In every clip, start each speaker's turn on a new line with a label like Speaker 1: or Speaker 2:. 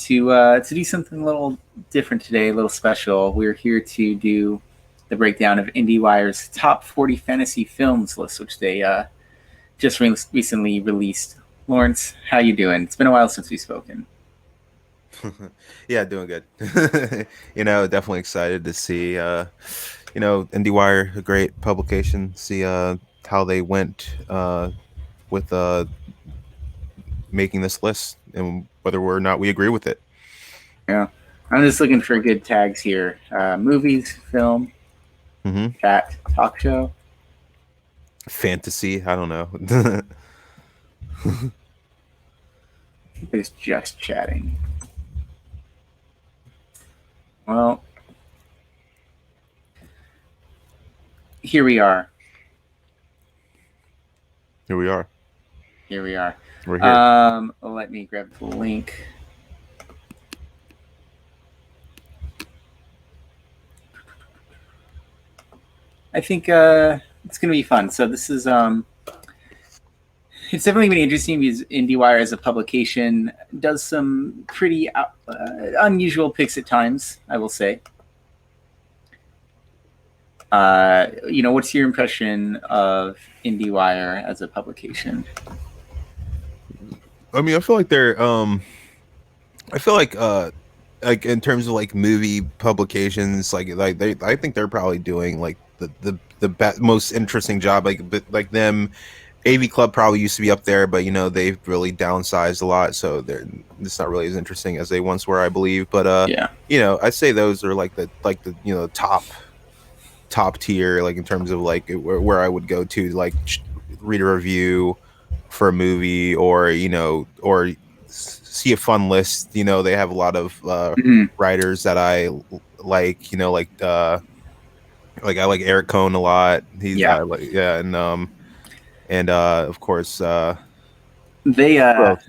Speaker 1: to do something a little different today, a little special. We're here to do the breakdown of Indiewire's top 40 fantasy films list, which they just recently released. Lawrence, how you doing? It's been a while since we've spoken.
Speaker 2: Yeah, doing good. Definitely excited to see IndieWire, a great publication, see how they went with making this list and whether or not we agree with it.
Speaker 1: Yeah, I'm just looking for good tags here: movies, film,
Speaker 2: hmm
Speaker 1: chat, talk show.
Speaker 2: Fantasy, I don't know.
Speaker 1: It's just chatting. Well, here we are.
Speaker 2: Here we are.
Speaker 1: Here we are.
Speaker 2: We're here.
Speaker 1: Let me grab the link. I think it's going to be fun. So this is it's definitely been interesting because IndieWire as a publication does some pretty unusual picks at times, I will say. What's your impression of IndieWire as a publication?
Speaker 2: I mean, I feel like they're I feel like in terms of like movie publications, I think they're probably doing like the most interesting job. Like them, AV Club probably used to be up there, but they've really downsized a lot, so it's not really as interesting as they once were, I believe. But
Speaker 1: Yeah.
Speaker 2: I'd say those are like the top tier, like in terms of like where I would go to like read a review for a movie, or see a fun list. They have a lot of writers that I like. Like I like Eric Cohn a lot. He's
Speaker 1: Yeah.
Speaker 2: and of course
Speaker 1: They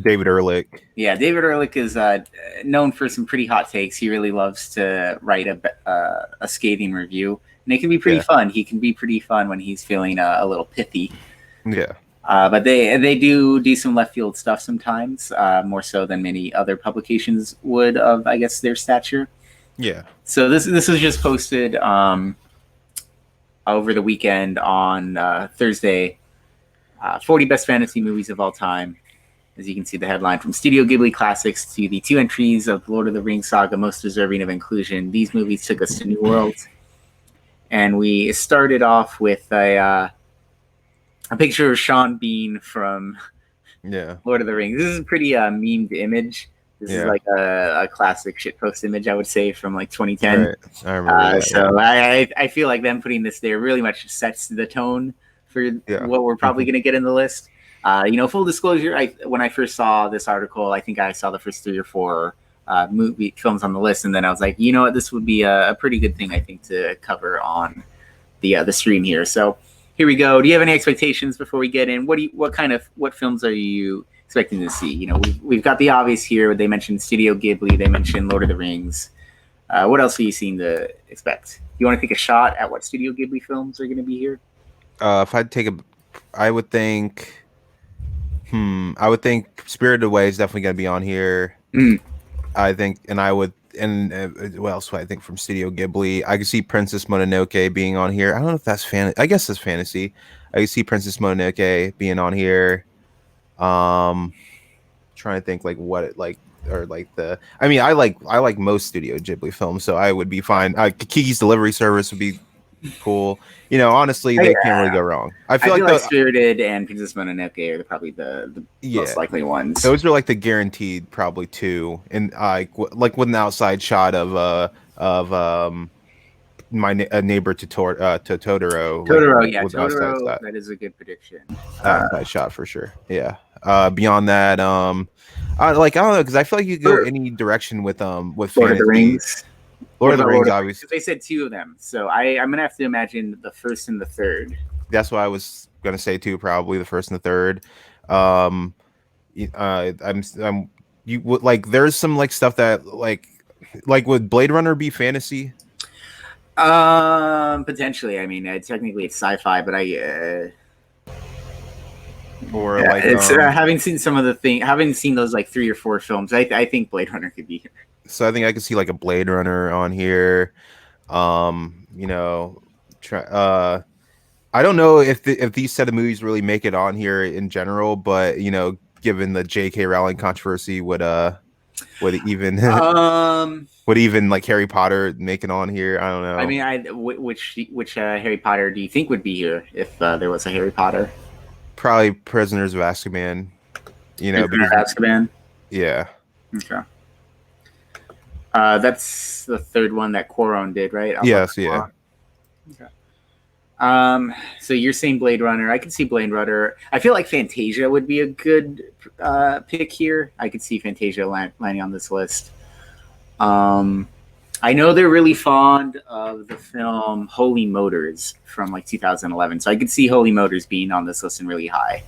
Speaker 2: David Ehrlich.
Speaker 1: Yeah, David Ehrlich is known for some pretty hot takes. He really loves to write a scathing review, and it can be pretty fun. He can be pretty fun when he's feeling a little pithy.
Speaker 2: Yeah.
Speaker 1: But they do some left field stuff sometimes, more so than many other publications would of, I guess, their stature.
Speaker 2: Yeah.
Speaker 1: So this was just posted over the weekend on Thursday. 40 best fantasy movies of all time. As you can see, the headline: from Studio Ghibli classics to the two entries of Lord of the Rings saga most deserving of inclusion, these movies took us to new worlds. And we started off with a picture of Sean Bean from Lord of the Rings. This is a pretty memed image. This is like a classic shitpost image, I would say, from like 2010.
Speaker 2: Right. I remember that.
Speaker 1: So I feel like them putting this there really much sets the tone for what we're probably going to get in the list. Full disclosure, when I first saw this article, I think I saw the first 3 or 4 movie films on the list, and then I was like, you know what, this would be a pretty good thing, I think, to cover on the stream here. So here we go. Do you have any expectations before we get in? What films are you expecting to see? We've got the obvious here. They mentioned Studio Ghibli. They mentioned Lord of the Rings. What else are you seeing to expect? You want to take a shot at what Studio Ghibli films are going to be here?
Speaker 2: If I'd take I would think Spirited Away is definitely going to be on here. I think, what else would I think from Studio Ghibli? I could see Princess Mononoke being on here. I don't know if that's I guess that's fantasy. I could see Princess Mononoke being on here. Trying to think like what it like, or like I like most Studio Ghibli films, so I would be fine. Kiki's Delivery Service would be cool. Honestly, they can't really go wrong. I feel like
Speaker 1: Spirited and Princess Mononoke are probably the most likely ones.
Speaker 2: Those are like the guaranteed probably 2, and like with an outside shot of my neighbor to Totoro.
Speaker 1: Totoro. That is a good prediction.
Speaker 2: That shot for sure. Yeah. Beyond that, I don't know, because I feel like you could go any direction with
Speaker 1: Lord of the Rings.
Speaker 2: Lord of the Rings, obviously.
Speaker 1: They said 2 of them, so I'm gonna have to imagine the first and the third.
Speaker 2: That's what I was gonna say too. Probably the first and the third. You would like. There's some like stuff that like would Blade Runner be fantasy?
Speaker 1: Potentially. I mean, technically it's sci-fi, but
Speaker 2: Or like
Speaker 1: it's having seen some of the having seen those like 3 or 4 films, I think Blade Runner could be here.
Speaker 2: So I think I could see like a Blade Runner on here. You know, I don't know if these set of movies really make it on here in general, but you know, given the J.K. Rowling controversy, would even would even like Harry Potter make it on here? I don't know.
Speaker 1: I mean, which Harry Potter do you think would be here if there was a Harry Potter?
Speaker 2: Probably Prisoners of Azkaban. You know,
Speaker 1: Prisoner of Azkaban.
Speaker 2: Yeah.
Speaker 1: Okay. That's the third one that Quaron did, right?
Speaker 2: Yes. Yeah.
Speaker 1: Okay. So you're saying Blade Runner. I could see Blade Runner. I feel like Fantasia would be a good pick here. I could see Fantasia landing on this list. I know they're really fond of the film Holy Motors from like 2011, so I could see Holy Motors being on this list and really high,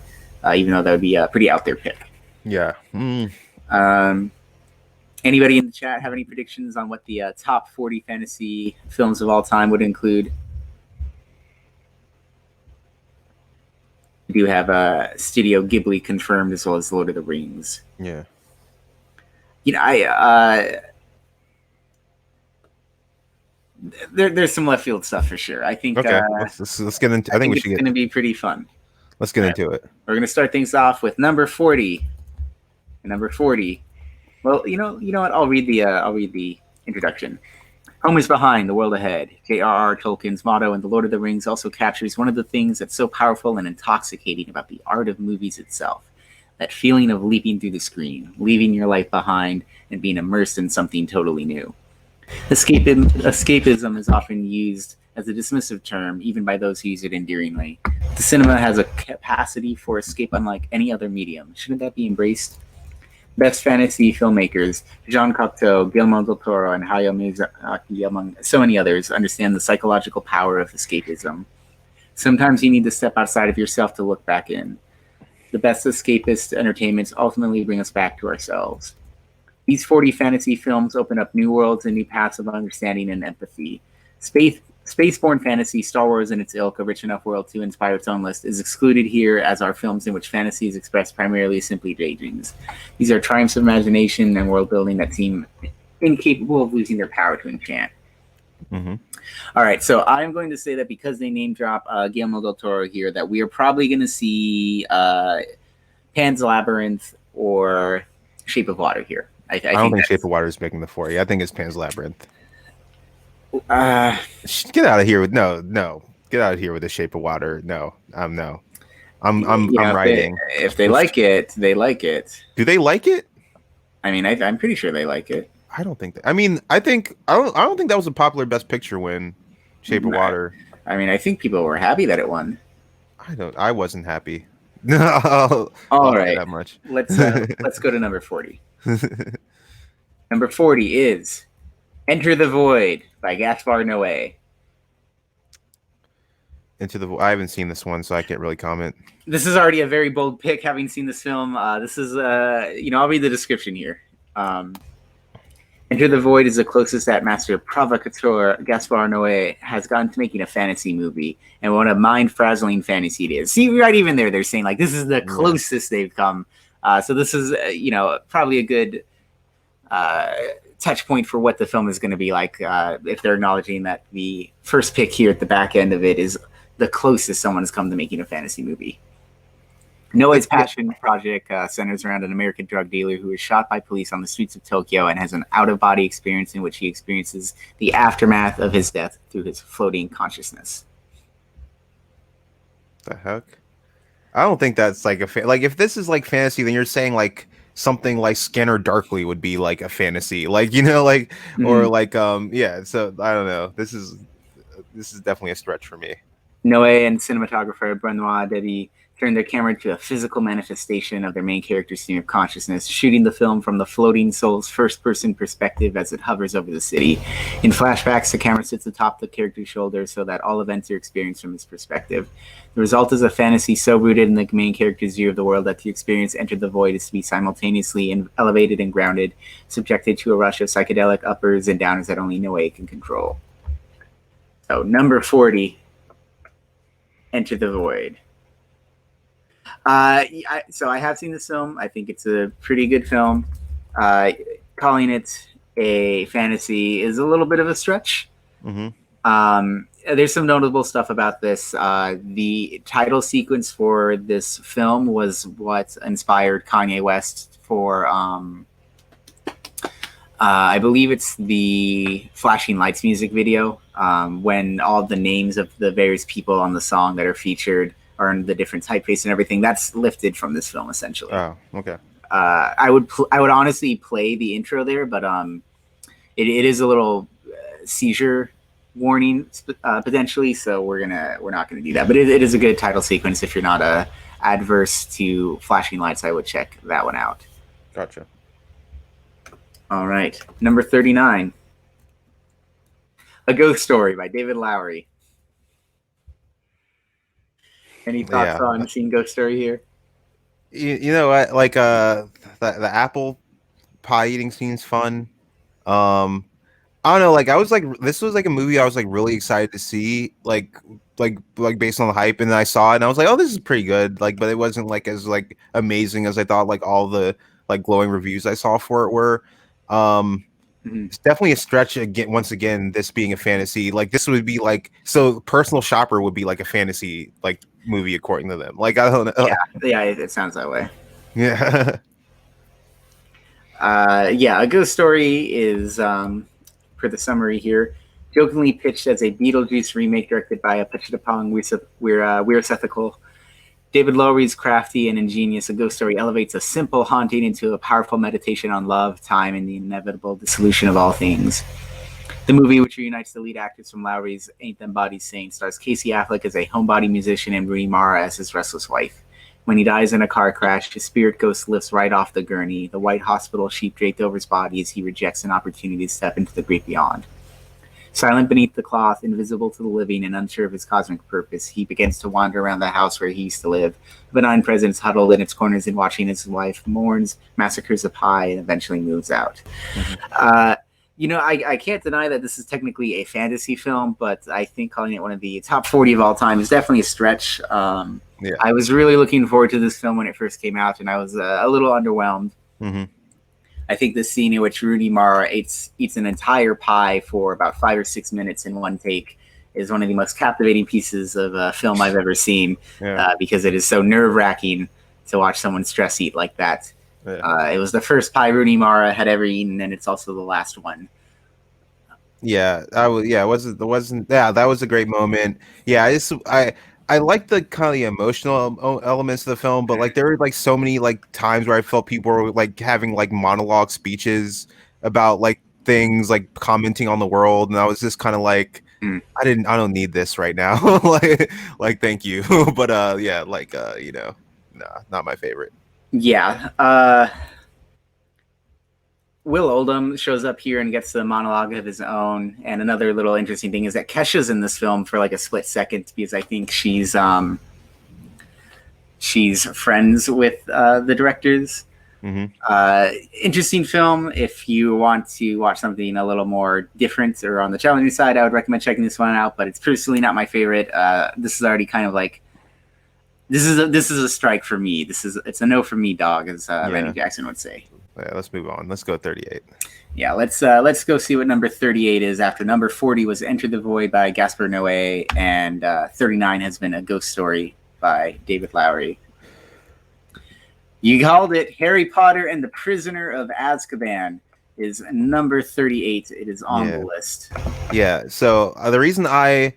Speaker 1: even though that would be a pretty out there pick.
Speaker 2: Yeah.
Speaker 1: Anybody in the chat have any predictions on what the top 40 fantasy films of all time would include? We do have Studio Ghibli confirmed, as well as Lord of the Rings.
Speaker 2: Yeah.
Speaker 1: You know, there's some left field stuff for sure. I think.
Speaker 2: Okay. Let's get into. I think
Speaker 1: it's going to be pretty fun.
Speaker 2: Let's get into it.
Speaker 1: We're going to start things off with number 40. Number 40. Well, you know what? I'll read the introduction. Home is behind, the world ahead. J.R.R. Tolkien's motto in The Lord of the Rings also captures one of the things that's so powerful and intoxicating about the art of movies itself. That feeling of leaping through the screen, leaving your life behind, and being immersed in something totally new. Escapism is often used as a dismissive term, even by those who use it endearingly. The cinema has a capacity for escape unlike any other medium. Shouldn't that be embraced? Best fantasy filmmakers, Jean Cocteau, Guillermo del Toro, and Hayao Miyazaki, among so many others, understand the psychological power of escapism. Sometimes you need to step outside of yourself to look back in. The best escapist entertainments ultimately bring us back to ourselves. These 40 fantasy films open up new worlds and new paths of understanding and empathy. Spaceborne fantasy, Star Wars and its ilk, a rich enough world to inspire its own list, is excluded here, as are films in which fantasy is expressed primarily as simply daydreams. These are triumphs of imagination and world building that seem incapable of losing their power to enchant.
Speaker 2: Mm-hmm.
Speaker 1: All right, so I'm going to say that because they name drop Guillermo del Toro here, that we are probably going to see Pan's Labyrinth or Shape of Water here. I
Speaker 2: don't think Shape of Water is making the 40. I think it's Pan's Labyrinth. Get out of here with no. Get out of here with the Shape of Water. No. I'm writing.
Speaker 1: If they like it, they like it.
Speaker 2: Do they like it?
Speaker 1: I mean, I'm pretty sure they like it.
Speaker 2: I don't think that. I mean, I don't think that was a popular Best Picture win. Shape of Water.
Speaker 1: I mean, I think people were happy that it won.
Speaker 2: I wasn't happy. No.
Speaker 1: All right.
Speaker 2: That much.
Speaker 1: Let's go to number 40. Number 40 is Enter the Void by Gaspar Noé.
Speaker 2: I haven't seen this one, so I can't really comment.
Speaker 1: This is already a very bold pick, having seen this film. This is, I'll read the description here. Enter the Void is the closest that master provocateur Gaspar Noé has gotten to making a fantasy movie, and what a mind-frazzling fantasy it is. See, right even there, they're saying, like, this is the closest they've come. So this is, probably a good touch point for what the film is going to be like, if they're acknowledging that the first pick here at the back end of it is the closest someone has come to making a fantasy movie. Noé's passion project centers around an American drug dealer who is shot by police on the streets of Tokyo and has an out-of-body experience in which he experiences the aftermath of his death through his floating consciousness.
Speaker 2: The heck? I don't think that's like like if this is like fantasy, then you're saying like something like Scanner Darkly would be like a fantasy, like or like yeah. So I don't know. This is definitely a stretch for me.
Speaker 1: Noé and cinematographer Benoit Deby turned their camera to a physical manifestation of their main character's stream of consciousness, shooting the film from the floating soul's first-person perspective as it hovers over the city. In flashbacks, the camera sits atop the character's shoulder so that all events are experienced from his perspective. The result is a fantasy so rooted in the main character's view of the world that to experience Enter the Void is to be simultaneously elevated and grounded, subjected to a rush of psychedelic uppers and downers that only Noé can control. So, number 40, Enter the Void. So I have seen this film. I think it's a pretty good film. Uh, Calling it a fantasy is a little bit of a stretch.
Speaker 2: Mm-hmm.
Speaker 1: There's some notable stuff about this. The title sequence for this film was what inspired Kanye West for, I believe it's the Flashing Lights music video, when all the names of the various people on the song that are featured are in the different typeface and everything. That's lifted from this film, essentially.
Speaker 2: Oh, okay.
Speaker 1: I would honestly play the intro there, but it is a little seizure warning potentially, so we're not gonna do that. But it is a good title sequence. If you're not adverse to flashing lights, I would check that one out.
Speaker 2: Gotcha.
Speaker 1: All right, number 39, A Ghost Story by David Lowery. Any thoughts on seeing Ghost Story here?
Speaker 2: You know what, like the apple pie eating scene's fun. I don't know, like I was like, this was like a movie I was like really excited to see, like based on the hype, and then I saw it and I was like, oh, this is pretty good, like, but it wasn't like as like amazing as I thought like all the like glowing reviews I saw for it were. It's definitely a stretch again, once again, this being a fantasy, like this would be like, so Personal Shopper would be like a fantasy like movie according to them, like I don't know.
Speaker 1: Yeah, it sounds that way.
Speaker 2: Yeah.
Speaker 1: A Ghost Story is, for the summary here, jokingly pitched as a Beetlejuice remake directed by Apichatpong Weerasethakul. David Lowery's crafty and ingenious A Ghost Story elevates a simple haunting into a powerful meditation on love, time, and the inevitable dissolution of all things. The movie, which reunites the lead actors from Lowery's Ain't Them Bodies Saints, stars Casey Affleck as a homebody musician and Rooney Mara as his restless wife. When he dies in a car crash, his spirit ghost lifts right off the gurney, the white hospital sheet draped over his body as he rejects an opportunity to step into the great beyond. Silent beneath the cloth, invisible to the living, and unsure of his cosmic purpose, he begins to wander around the house where he used to live. A benign presence huddled in its corners and watching his wife mourns, massacres a pie, and eventually moves out. I can't deny that this is technically a fantasy film, but I think calling it one of the top 40 of all time is definitely a stretch. I was really looking forward to this film when it first came out, and I was a little underwhelmed. I think the scene in which Rooney Mara eats an entire pie for about 5 or 6 minutes in one take is one of the most captivating pieces of film I've ever seen, because it is so nerve-wracking to watch someone stress eat like that. It was the first pie Rooney Mara had ever eaten, and it's also the last one.
Speaker 2: That was a great moment. I like the kind of the emotional elements of the film, but like there were like so many like times where I felt people were like having like monologue speeches about like things, like commenting on the world, and I was just kind of like, I don't need this right now. like thank you. But not my favorite.
Speaker 1: Will Oldham shows up here and gets the monologue of his own. And another little interesting thing is that Kesha's in this film for like a split second, because I think she's friends with the directors. Interesting film. If you want to watch something a little more different or on the challenging side, I would recommend checking this one out. But it's personally not my favorite. This is already kind of like, this is a strike for me. It's a no for me, dog, as Randy Jackson would say.
Speaker 2: Yeah, let's move on. Let's go 38.
Speaker 1: Yeah, let's go see what number 38 is. After number 40 was Enter the Void by Gaspar Noé, and 39 has been A Ghost Story by David Lowery. You called it. Harry Potter and the Prisoner of Azkaban is number 38. It is on the list.
Speaker 2: Yeah, so the reason I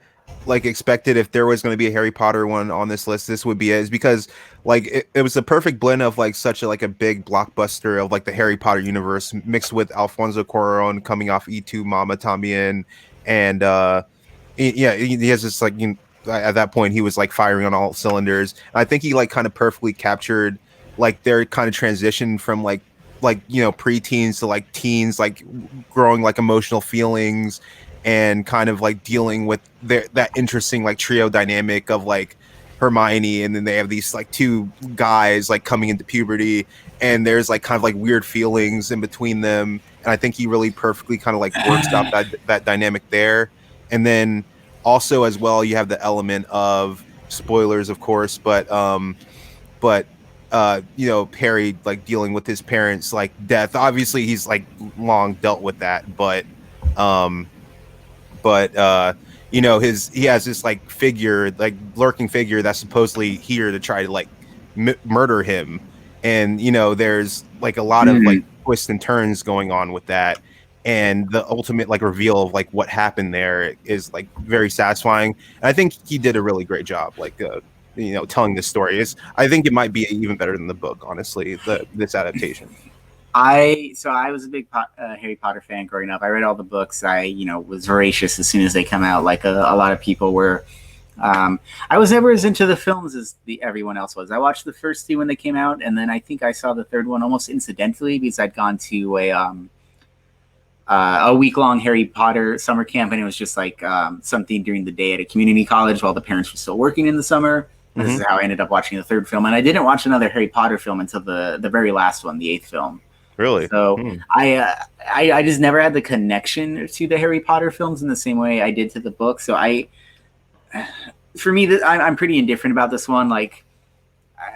Speaker 2: like expected if there was going to be a Harry Potter one on this list, this would be it, is because like it was the perfect blend of like such a like a big blockbuster of like the Harry Potter universe mixed with Alfonso Cuarón coming off E2 Mama Tambien, and he has this like, at that point he was like firing on all cylinders. I think he like kind of perfectly captured like their kind of transition from like preteens to like teens, like growing like emotional feelings and kind of like dealing with that interesting like trio dynamic of like Hermione, and then they have these like two guys like coming into puberty, and there's like kind of like weird feelings in between them, and I think he really perfectly kind of like works out that dynamic there. And then also as well, you have the element of spoilers, of course, but but you know, Harry like dealing with his parents like death. Obviously, he's like long dealt with that, um, but you know, he has this like figure, like lurking figure that's supposedly here to try to like murder him, and you know, there's like a lot of like twists and turns going on with that, and the ultimate like reveal of like what happened there is like very satisfying. And I think he did a really great job, like you know, telling this story. I think it might be even better than the book, honestly. This adaptation.
Speaker 1: I was a big Harry Potter fan growing up. I read all the books. I was voracious as soon as they come out, like a lot of people were. I was never as into the films as everyone else was. I watched the first two when they came out, and then I think I saw the third one almost incidentally because I'd gone to a week-long Harry Potter summer camp, and it was just like something during the day at a community college while the parents were still working in the summer. This is how I ended up watching the third film, and I didn't watch another Harry Potter film until the very last one, the eighth film.
Speaker 2: Really?
Speaker 1: So I just never had the connection to the Harry Potter films in the same way I did to the book. So for me, I'm pretty indifferent about this one. Like,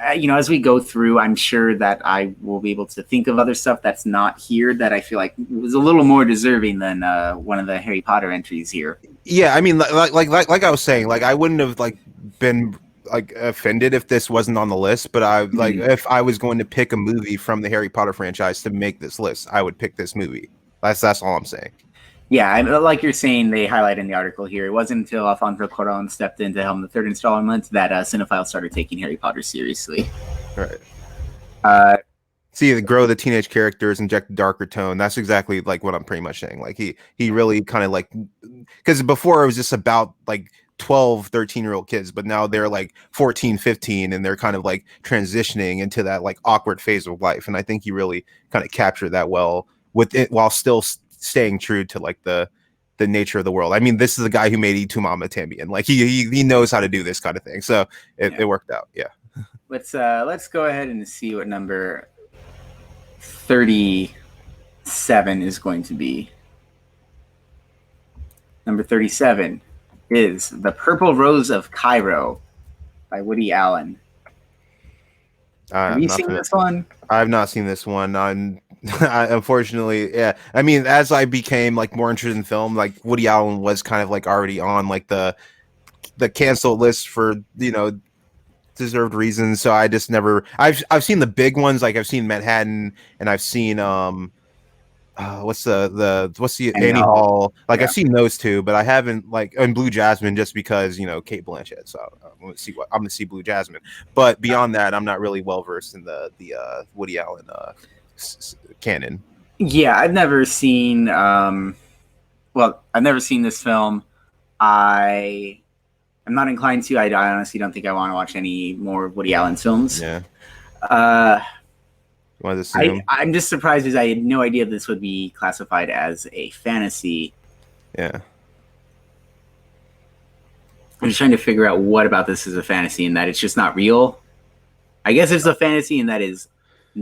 Speaker 1: as we go through, I'm sure that I will be able to think of other stuff that's not here that I feel like was a little more deserving than one of the Harry Potter entries here.
Speaker 2: Yeah, I mean, like I was saying, like I wouldn't have like been like offended if this wasn't on the list, but I like if I was going to pick a movie from the Harry Potter franchise to make this list, I would pick this movie. That's all I'm saying.
Speaker 1: Yeah, like you're saying, they highlight in the article here. It wasn't until Alfonso Cuarón stepped in to helm the third installment that cinephiles started taking Harry Potter seriously.
Speaker 2: Right. See, grow the teenage characters, inject a darker tone. That's exactly like what I'm pretty much saying. Like he really kind of like, because before it was just about like 12, 13-year-old kids, but now they're like 14, 15, and they're kind of like transitioning into that like awkward phase of life. And I think he really kind of captured that well with it while still staying true to like the nature of the world. I mean, this is the guy who made Y Tu Mama Tambien. Like he knows how to do this kind of thing. So it worked out. Yeah.
Speaker 1: Let's go ahead and see what number 37 is going to be. Number 37 is The Purple Rose of Cairo by Woody Allen. Have you seen this one?
Speaker 2: I've not seen this one. Unfortunately, yeah. I mean, as I became like more interested in film, like Woody Allen was kind of like already on like the cancel list for deserved reasons. So I just never. I've seen the big ones, like I've seen Manhattan, and I've seen what's the Annie Hall? Like I've seen those two, but I haven't like and Blue Jasmine just because Kate Blanchett. So I'm gonna see Blue Jasmine. But beyond that, I'm not really well versed in the Woody Allen canon.
Speaker 1: Yeah, I've never seen. I've never seen this film. I'm not inclined to. I honestly don't think I want to watch any more Woody Allen films.
Speaker 2: Yeah.
Speaker 1: I'm just surprised because I had no idea this would be classified as a fantasy.
Speaker 2: Yeah.
Speaker 1: I'm just trying to figure out what about this is a fantasy and that it's just not real. I guess it's a fantasy and that is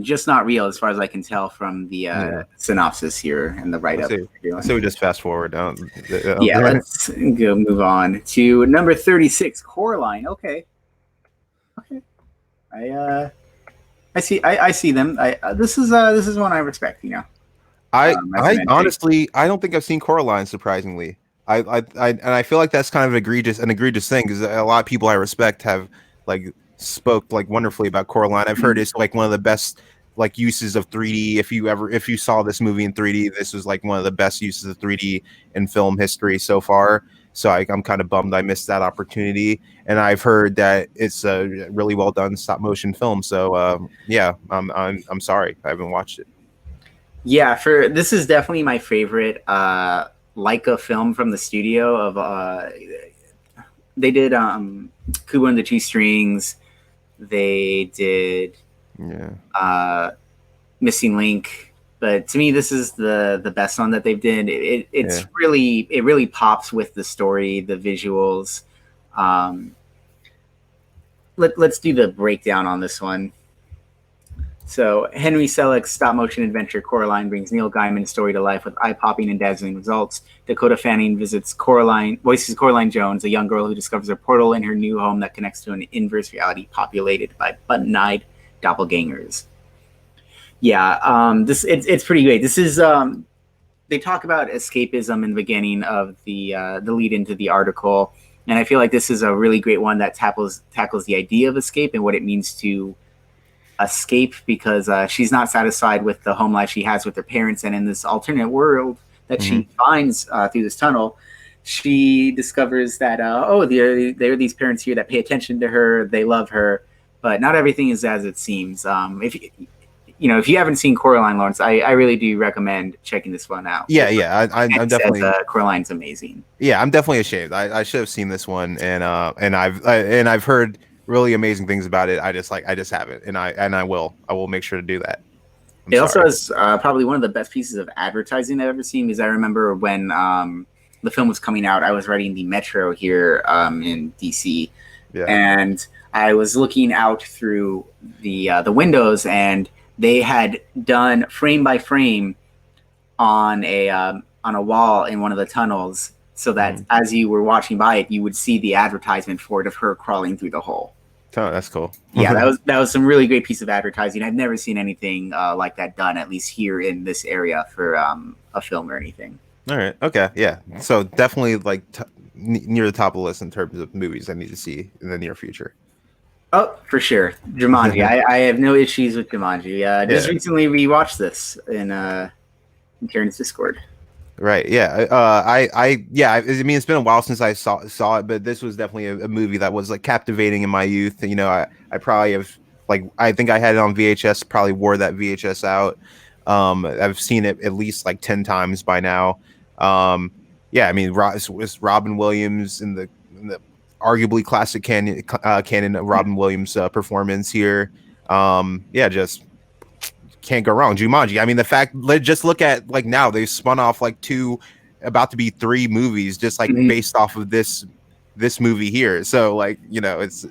Speaker 1: just not real as far as I can tell from the synopsis here and the write-up.
Speaker 2: So we just fast forward down.
Speaker 1: Yeah, let's go move on to number 36, Coraline. Okay. I see them. This is one I respect.
Speaker 2: I honestly I don't think I've seen Coraline. Surprisingly, I feel like that's kind of an egregious thing because a lot of people I respect have like spoke like wonderfully about Coraline. I've heard it's like one of the best like uses of 3D. If you saw this movie in 3D, this was like one of the best uses of 3D in film history so far. So I'm kind of bummed I missed that opportunity. And I've heard that it's a really well done stop motion film. So I'm sorry I haven't watched it.
Speaker 1: Yeah, this is definitely my favorite Leica film from the studio. Of they did Kubo and the Two Strings. They did Missing Link. But to me, this is the best one that they've did. It really pops with the story, the visuals. Let's do the breakdown on this one. So Henry Selick's stop-motion adventure Coraline brings Neil Gaiman's story to life with eye-popping and dazzling results. Dakota Fanning voices Coraline Jones, a young girl who discovers a portal in her new home that connects to an inverse reality populated by button-eyed doppelgangers. Yeah, it's pretty great. This is they talk about escapism in the beginning of the lead into the article, and I feel like this is a really great one that tackles the idea of escape and what it means to escape, because she's not satisfied with the home life she has with her parents, and in this alternate world that she finds through this tunnel, she discovers that there are these parents here that pay attention to her, they love her, but not everything is as it seems. If you haven't seen Coraline, Lawrence, I really do recommend checking this one out.
Speaker 2: Yeah. I'm definitely
Speaker 1: Coraline's amazing.
Speaker 2: Yeah, I'm definitely ashamed. I should have seen this one, and I've heard really amazing things about it. I just haven't, and I will make sure to do that.
Speaker 1: It also has probably one of the best pieces of advertising I've ever seen, because I remember when the film was coming out, I was writing the Metro here in DC, and I was looking out through the windows, and they had done frame by frame on a wall in one of the tunnels, so that as you were watching by it, you would see the advertisement for it of her crawling through the hole.
Speaker 2: Oh, that's cool.
Speaker 1: Yeah, that was some really great piece of advertising. I've never seen anything like that done, at least here in this area, for a film or anything.
Speaker 2: All right. Okay. Yeah. So definitely near the top of the list in terms of movies I need to see in the near future.
Speaker 1: Oh, for sure. Jumanji. I have no issues with Jumanji. Just recently we watched this in Karen's Discord.
Speaker 2: Right. Yeah. I mean, it's been a while since I saw it, but this was definitely a movie that was like captivating in my youth. You know, I probably have I think I had it on VHS. Probably wore that VHS out. I've seen it at least like 10 times by now. I mean, it's Robin Williams in the arguably classic canon Robin Williams performance here. Just can't go wrong. Jumanji. I mean, the fact, just look at like now they've spun off like 2, about to be 3 movies just like based off of this movie here. So like, it's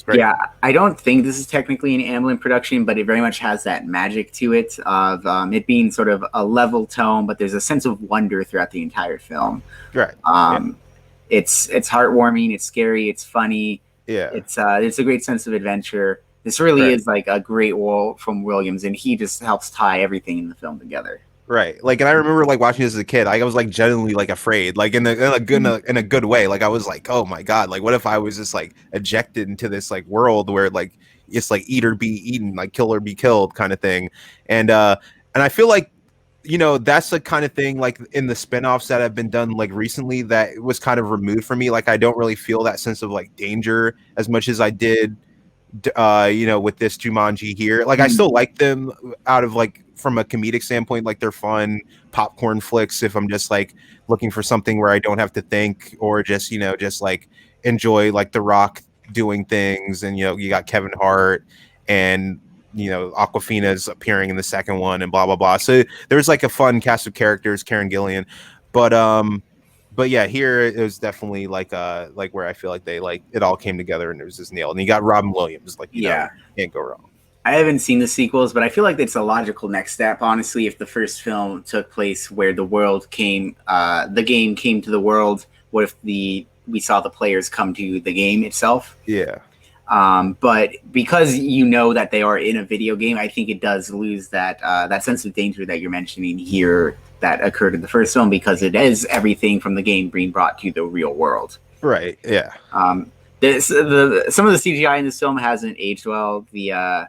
Speaker 2: great.
Speaker 1: Yeah, I don't think this is technically an Amblin production, but it very much has that magic to it of it being sort of a level tone, but there's a sense of wonder throughout the entire film.
Speaker 2: Right.
Speaker 1: It's heartwarming, it's scary, it's funny.
Speaker 2: Yeah.
Speaker 1: It's a great sense of adventure. This really is like a great role from Williams, and he just helps tie everything in the film together.
Speaker 2: Right. Like, and I remember like watching this as a kid. I was like genuinely like afraid, like in a good way. Like I was like, oh my god, like what if I was just like ejected into this like world where like it's like eat or be eaten, like kill or be killed kind of thing. And I feel like that's the kind of thing like in the spinoffs that have been done like recently that was kind of removed from me. Like I don't really feel that sense of like danger as much as I did with this Jumanji here. Like I still like them out of like from a comedic standpoint, like they're fun popcorn flicks if I'm just like looking for something where I don't have to think, or just just like enjoy like The Rock doing things, and you got Kevin Hart and Awkwafina's appearing in the second one and blah blah blah. So there's like a fun cast of characters, Karen Gillan, but yeah, here it was definitely like where I feel like they like it all came together and it was just nailed. And you got Robin Williams, like can't go wrong.
Speaker 1: I haven't seen the sequels, but I feel like it's a logical next step, honestly, if the first film took place where the world the game came to the world. What if we saw the players come to the game itself?
Speaker 2: Yeah.
Speaker 1: But because that they are in a video game, I think it does lose that sense of danger that you're mentioning here that occurred in the first film, because it is everything from the game being brought to the real world.
Speaker 2: Right. Yeah.
Speaker 1: Some of the CGI in this film hasn't aged well. The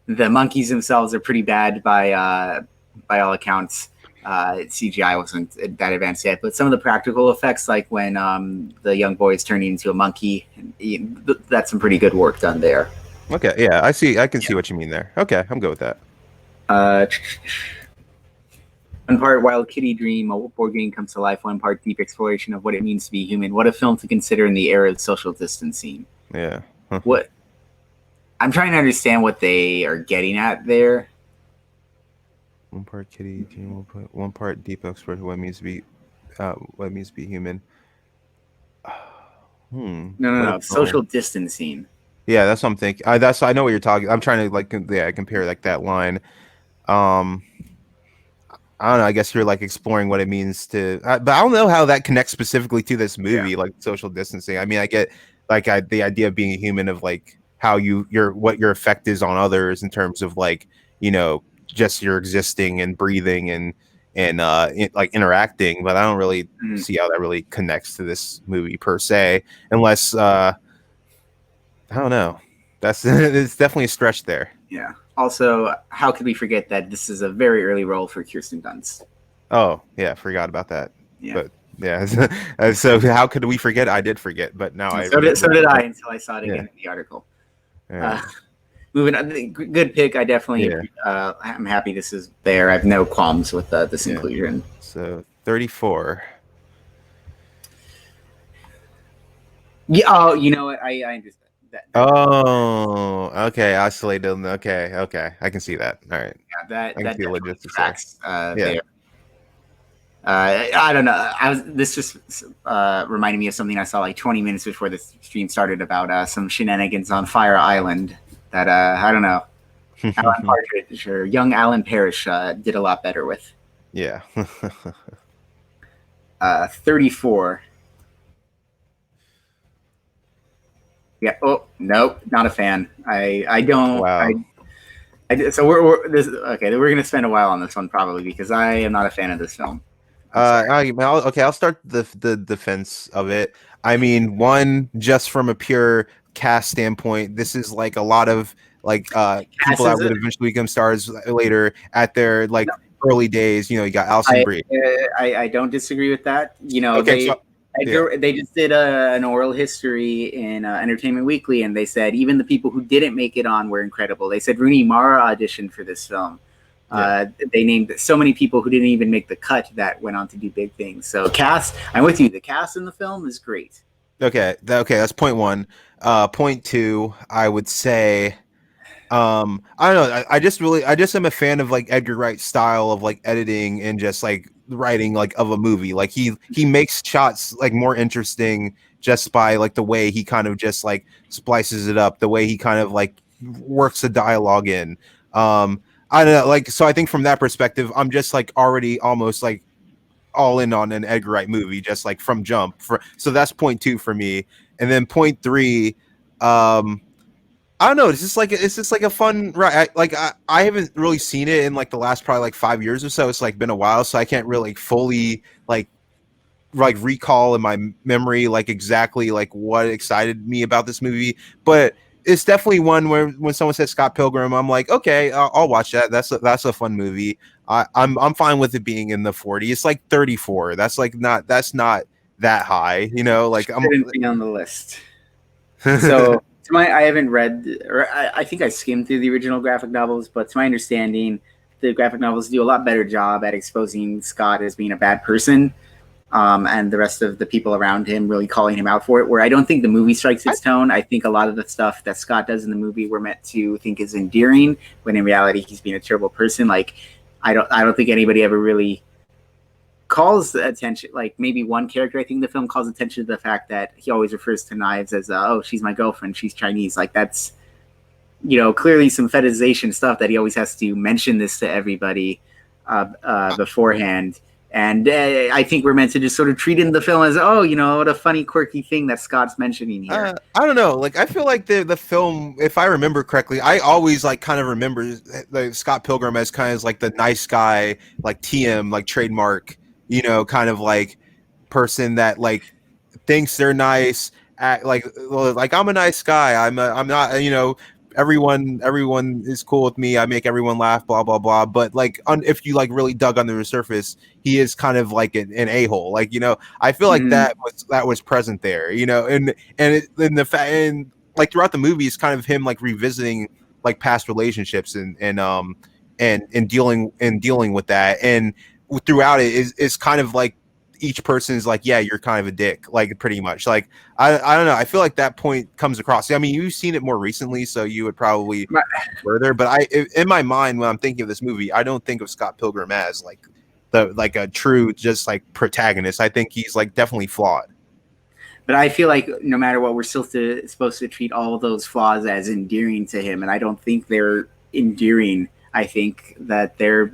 Speaker 1: monkeys themselves are pretty bad by all accounts. CGI wasn't that advanced yet, but some of the practical effects, like when the young boy is turning into a monkey, that's some pretty good work done there.
Speaker 2: Okay, yeah, I see. I can see what you mean there. Okay, I'm good with that.
Speaker 1: One part Wild Kitty Dream, a board game comes to life. One part deep exploration of what it means to be human. What a film to consider in the era of social distancing.
Speaker 2: Yeah.
Speaker 1: What I'm trying to understand what they are getting at there.
Speaker 2: One part kitty dream, one part deep exploration of what it means to be human.
Speaker 1: No. Social distancing.
Speaker 2: Yeah, that's what I'm thinking. I know what you're talking. I'm trying to like compare like that line. Um, I don't know. I guess you're like exploring what it means to, but I don't know how that connects specifically to this
Speaker 1: Yeah.
Speaker 2: movie, like social distancing. I mean, I get like the idea of being a human, of like how what your effect is on others in terms of like, just your existing and breathing and like interacting. But I don't really
Speaker 1: Mm.
Speaker 2: see how that really connects to this movie per se, unless I don't know. That's it's definitely a stretch there.
Speaker 1: Yeah. Also, how could we forget that this is a very early role for Kirsten Dunst?
Speaker 2: Oh, yeah, forgot about that.
Speaker 1: Yeah.
Speaker 2: But yeah, so how could we forget? I did forget, but now I
Speaker 1: So
Speaker 2: remember.
Speaker 1: did I until I saw it
Speaker 2: Yeah.
Speaker 1: again in the article.
Speaker 2: All
Speaker 1: Uh,
Speaker 2: right.
Speaker 1: moving on, good pick. I definitely,
Speaker 2: Yeah.
Speaker 1: I'm happy this is there. I have no qualms with this
Speaker 2: Yeah.
Speaker 1: inclusion.
Speaker 2: So 34.
Speaker 1: Yeah. Oh, you know what? I understand that.
Speaker 2: Oh, okay. Isolated. Okay. Okay. I can see that. All right.
Speaker 1: Yeah,
Speaker 2: I can
Speaker 1: that
Speaker 2: see the
Speaker 1: definitely
Speaker 2: logistics there.
Speaker 1: tracks
Speaker 2: Yeah.
Speaker 1: there. I don't know. This just reminded me of something I saw like 20 minutes before the stream started about some shenanigans on Fire Island that I don't know. Alan Partridge or young Alan Parrish did a lot better with.
Speaker 2: Yeah.
Speaker 1: 34. Yeah. Oh, nope. Not a fan. I don't.
Speaker 2: Wow.
Speaker 1: So we're this. Okay, we're gonna spend a while on this one probably because I am not a fan of this film. I'm sorry.
Speaker 2: Okay, I'll start the defense of it. I mean, one, just from a pure cast standpoint, this is like a lot of like
Speaker 1: Cass
Speaker 2: people that
Speaker 1: is
Speaker 2: would
Speaker 1: it?
Speaker 2: eventually become stars later at their like
Speaker 1: No,
Speaker 2: early days. You got Alison Brie.
Speaker 1: I don't disagree with that.
Speaker 2: Okay, so yeah,
Speaker 1: They just did an oral history in Entertainment Weekly, and they said even the people who didn't make it on were incredible. They said Rooney Mara auditioned for this film.
Speaker 2: yeah.
Speaker 1: They named so many people who didn't even make the cut that went on to do big things. So cast, I'm with you. The cast in the film is great.
Speaker 2: Okay, that's point one. Point two, I would say. I don't know. I just am a fan of like Edgar Wright's style of like editing and just like writing like of a movie. Like he makes shots like more interesting just by like the way he kind of just like splices it up, the way he kind of like works the dialogue in. I don't know. Like, so I think from that perspective, I'm just like already almost like all in on an Edgar Wright movie, just like from jump. So that's point two for me, and then point three. I don't know. It's just like a fun right. I haven't really seen it in like the last probably like 5 years or so. It's like been a while, so I can't really fully like recall in my memory like exactly like what excited me about this movie. But it's definitely one where when someone says Scott Pilgrim, I'm like, okay, I'll watch that. That's a fun movie. I'm fine with it being in the 40. It's like 34. That's not that high, Like
Speaker 1: Shouldn't be on the list. So I haven't read, or I think I skimmed through the original graphic novels, but to my understanding, the graphic novels do a lot better job at exposing Scott as being a bad person, and the rest of the people around him really calling him out for it. Where I don't think the movie strikes its tone. I think a lot of the stuff that Scott does in the movie we're meant to think is endearing, when in reality he's being a terrible person. Like I don't think anybody ever really calls attention, like maybe one character I think the film calls attention to the fact that he always refers to knives as oh, she's my girlfriend, she's Chinese. Like that's clearly some fetishization stuff that he always has to mention this to everybody beforehand. And I think we're meant to just sort of treat in the film as what a funny quirky thing that Scott's mentioning here.
Speaker 2: I don't know. Like I feel like the film, if I remember correctly, I always like kind of remember like Scott Pilgrim as kind of like the nice guy, like TM, like trademark, kind of like person that like thinks they're nice, act like I'm a nice guy. I'm not, everyone is cool with me. I make everyone laugh, blah blah blah. But like, if you like really dug under the surface, he is kind of like an a-hole. Like I feel like that was present there. And the fact and like throughout the movie is kind of him like revisiting like past relationships and dealing with that, and throughout it is kind of like each person is like, yeah, you're kind of a dick, like pretty much. Like I don't know. I feel like that point comes across. I mean, you've seen it more recently, so you would probably further. But in my mind, when I'm thinking of this movie, I don't think of Scott Pilgrim as like a true just like protagonist. I think he's like definitely flawed.
Speaker 1: But I feel like no matter what, we're still supposed to treat all those flaws as endearing to him, and I don't think they're endearing. I think that they're,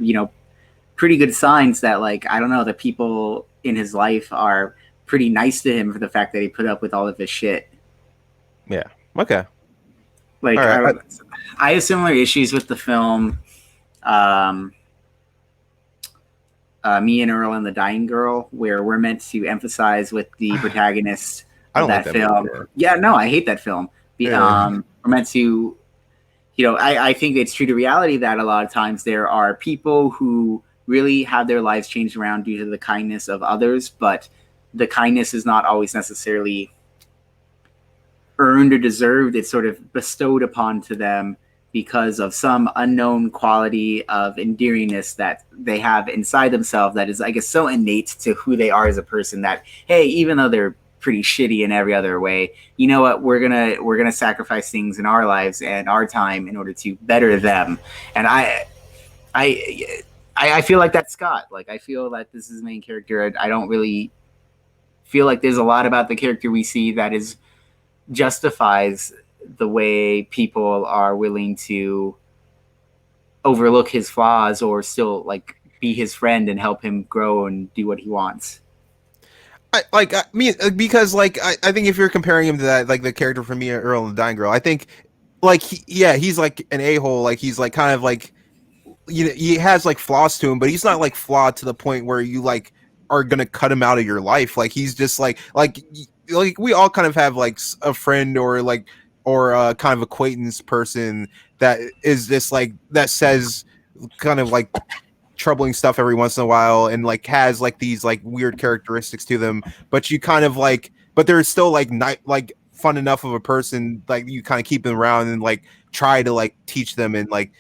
Speaker 1: pretty good signs that, like, I don't know, the people in his life are pretty nice to him for the fact that he put up with all of this shit.
Speaker 2: Yeah. Okay.
Speaker 1: Like,
Speaker 2: right.
Speaker 1: I have similar issues with the film. Me and Earl and the Dying Girl, where we're meant to emphasize with the protagonist of that film. Yeah, no, I hate that film. We're meant to, I think it's true to reality that a lot of times there are people who really have their lives changed around due to the kindness of others, but the kindness is not always necessarily earned or deserved. It's sort of bestowed upon to them because of some unknown quality of endearingness that they have inside themselves that is, I guess, so innate to who they are as a person that, hey, even though they're pretty shitty in every other way, you know what, we're gonna sacrifice things in our lives and our time in order to better them. And I feel like that's Scott. Like, I feel that this is the main character. I don't really feel like there's a lot about the character we see that is justifies the way people are willing to overlook his flaws or still, like, be his friend and help him grow and do what he wants.
Speaker 2: Because I think if you're comparing him to that, like, the character from Me, Earl and the Dying Girl, I think, like, he's like an a-hole. Like, he's like kind of like, he has like flaws to him, but he's not like flawed to the point where you like are gonna cut him out of your life. Like, he's just like we all kind of have like a friend or a kind of acquaintance person that is just like, that says kind of like troubling stuff every once in a while and like has like these like weird characteristics to them, but you kind of like, but they're still like not like fun enough of a person, like you kind of keep them around and like try to like teach them and like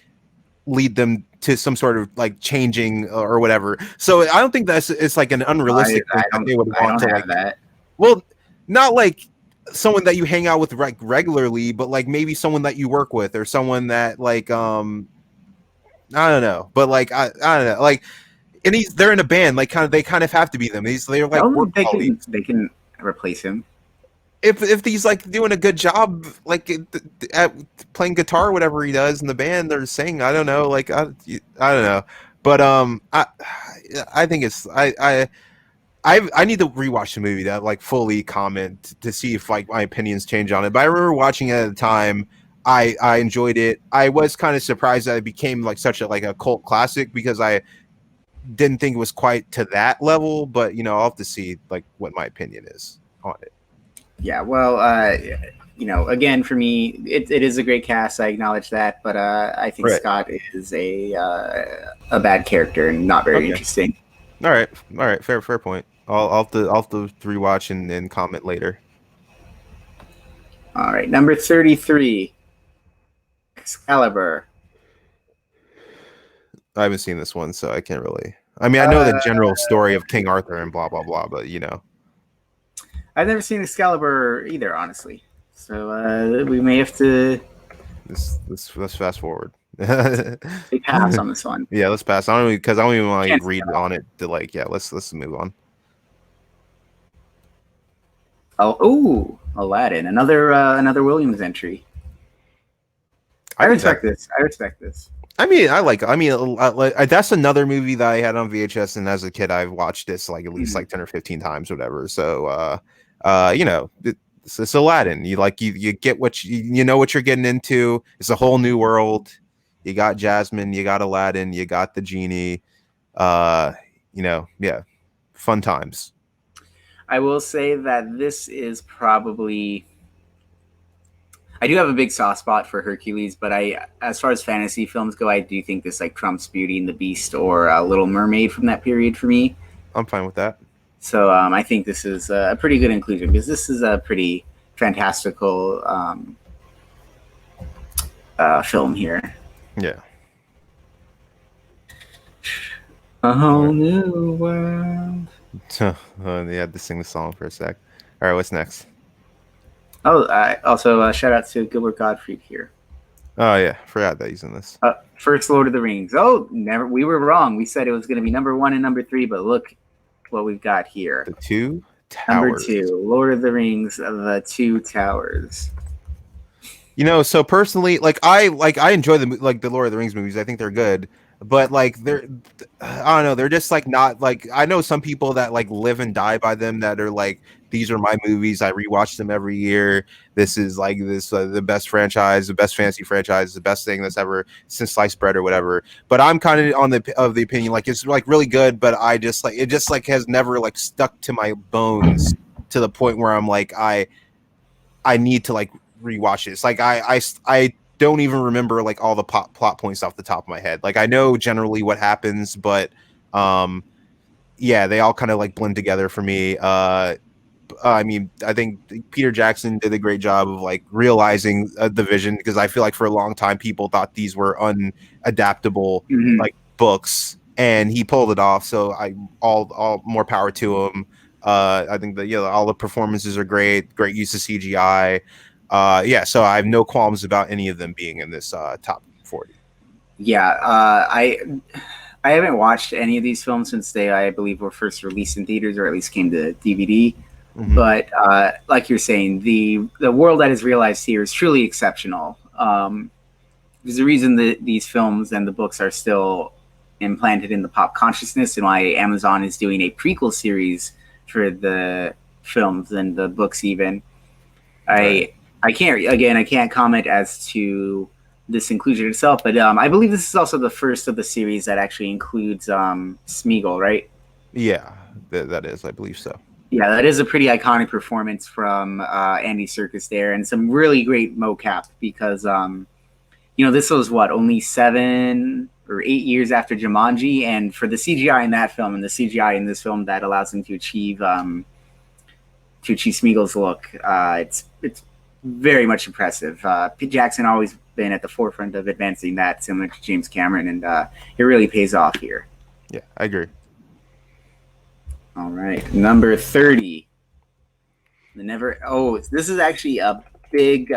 Speaker 2: lead them to some sort of like changing or whatever. So I don't think it's like an unrealistic thing that they would want to like
Speaker 1: that.
Speaker 2: Well, not like someone that you hang out with like regularly, but like maybe someone that you work with or someone that like I don't know, but like I don't know, like, and they're in a band, like they kind of have to be them. They're like work colleagues.
Speaker 1: They can replace him.
Speaker 2: If he's like doing a good job, like at playing guitar, or whatever he does in the band, or singing, I don't know, like I don't know, but I think it's I need to rewatch the movie to like fully comment to see if like my opinions change on it. But I remember watching it at the time. I enjoyed it. I was kind of surprised that it became like such a cult classic because I didn't think it was quite to that level. But I'll have to see like what my opinion is on it.
Speaker 1: Yeah, well, again, for me, it is a great cast. I acknowledge that, but I think Scott is a bad character and not very interesting.
Speaker 2: All right, fair point. I'll have to rewatch and comment later.
Speaker 1: All right, number 33, Excalibur.
Speaker 2: I haven't seen this one, so I can't really. I mean, I know the general story of King Arthur and blah blah blah, but
Speaker 1: I've never seen Excalibur either, honestly. So we may have to.
Speaker 2: Let's fast forward.
Speaker 1: We pass on this one.
Speaker 2: Yeah, let's pass on because I don't even want to read on it. To like, yeah, let's move on.
Speaker 1: Oh, Aladdin, another Williams entry. I respect this.
Speaker 2: I mean, that's another movie that I had on VHS, and as a kid, I've watched this like at least like 10 or 15 times, or whatever. So, it's Aladdin. You get what you know what you're getting into. It's a whole new world. You got Jasmine, you got Aladdin, you got the genie. Fun times.
Speaker 1: I will say that this is probably. I do have a big soft spot for Hercules, but as far as fantasy films go, I do think this like trumps Beauty and the Beast or Little Mermaid from that period for me.
Speaker 2: I'm fine with that.
Speaker 1: So I think this is a pretty good inclusion because this is a pretty fantastical film here.
Speaker 2: Yeah.
Speaker 1: A whole new world.
Speaker 2: They had to sing the song for a sec. All right, what's next?
Speaker 1: Oh, also shout out to Gilbert Gottfried here.
Speaker 2: Oh yeah, forgot that he's in this.
Speaker 1: First Lord of the Rings. Oh, never. We were wrong. We said it was going to be number 1 and number 3, but look what we've got here.
Speaker 2: The two
Speaker 1: Number
Speaker 2: Towers.
Speaker 1: 2, Lord of the Rings: The Two Towers.
Speaker 2: So personally, I enjoy the Lord of the Rings movies. I think they're good, but I don't know, they're just like not like I know some people that like live and die by them that are like these are my movies. I rewatch them every year. This is like the best franchise, the best fantasy franchise, the best thing that's ever since sliced bread or whatever. But I'm kind of on the opinion like it's like really good, but I just like it just like has never like stuck to my bones to the point where I'm like I need to like rewatch it. It's like I don't even remember like all the plot points off the top of my head. Like I know generally what happens, but yeah, they all kind of like blend together for me. I mean, I think Peter Jackson did a great job of like realizing the vision, because I feel like for a long time people thought these were unadaptable like books, and he pulled it off. So all more power to him. I think that all the performances are great use of CGI. Yeah, so I have no qualms about any of them being in this top 40.
Speaker 1: Yeah, I haven't watched any of these films since they, I believe, were first released in theaters, or at least came to DVD. Mm-hmm. But like you're saying, the world that is realized here is truly exceptional. There's a reason that these films and the books are still implanted in the pop consciousness, and why Amazon is doing a prequel series for the films and the books even. Right. I can't comment as to this inclusion itself, but I believe this is also the first of the series that actually includes Smeagol, right?
Speaker 2: Yeah, that is, I believe so.
Speaker 1: Yeah, that is a pretty iconic performance from Andy Serkis there, and some really great mocap, because this was only 7 or 8 years after Jumanji, and for the CGI in that film and the CGI in this film that allows him to achieve Smeagol's look, it's very much impressive. Pete Jackson always been at the forefront of advancing that, similar to James Cameron, and it really pays off here.
Speaker 2: Yeah, I agree.
Speaker 1: All right, number 30. This is actually a big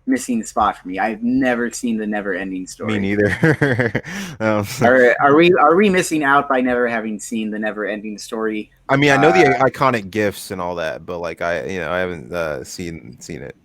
Speaker 1: missing spot for me. I've never seen The Never Ending Story.
Speaker 2: Me neither.
Speaker 1: Are we missing out by never having seen The Never Ending Story?
Speaker 2: I mean, I know the iconic gifs and all that, but like I haven't seen it.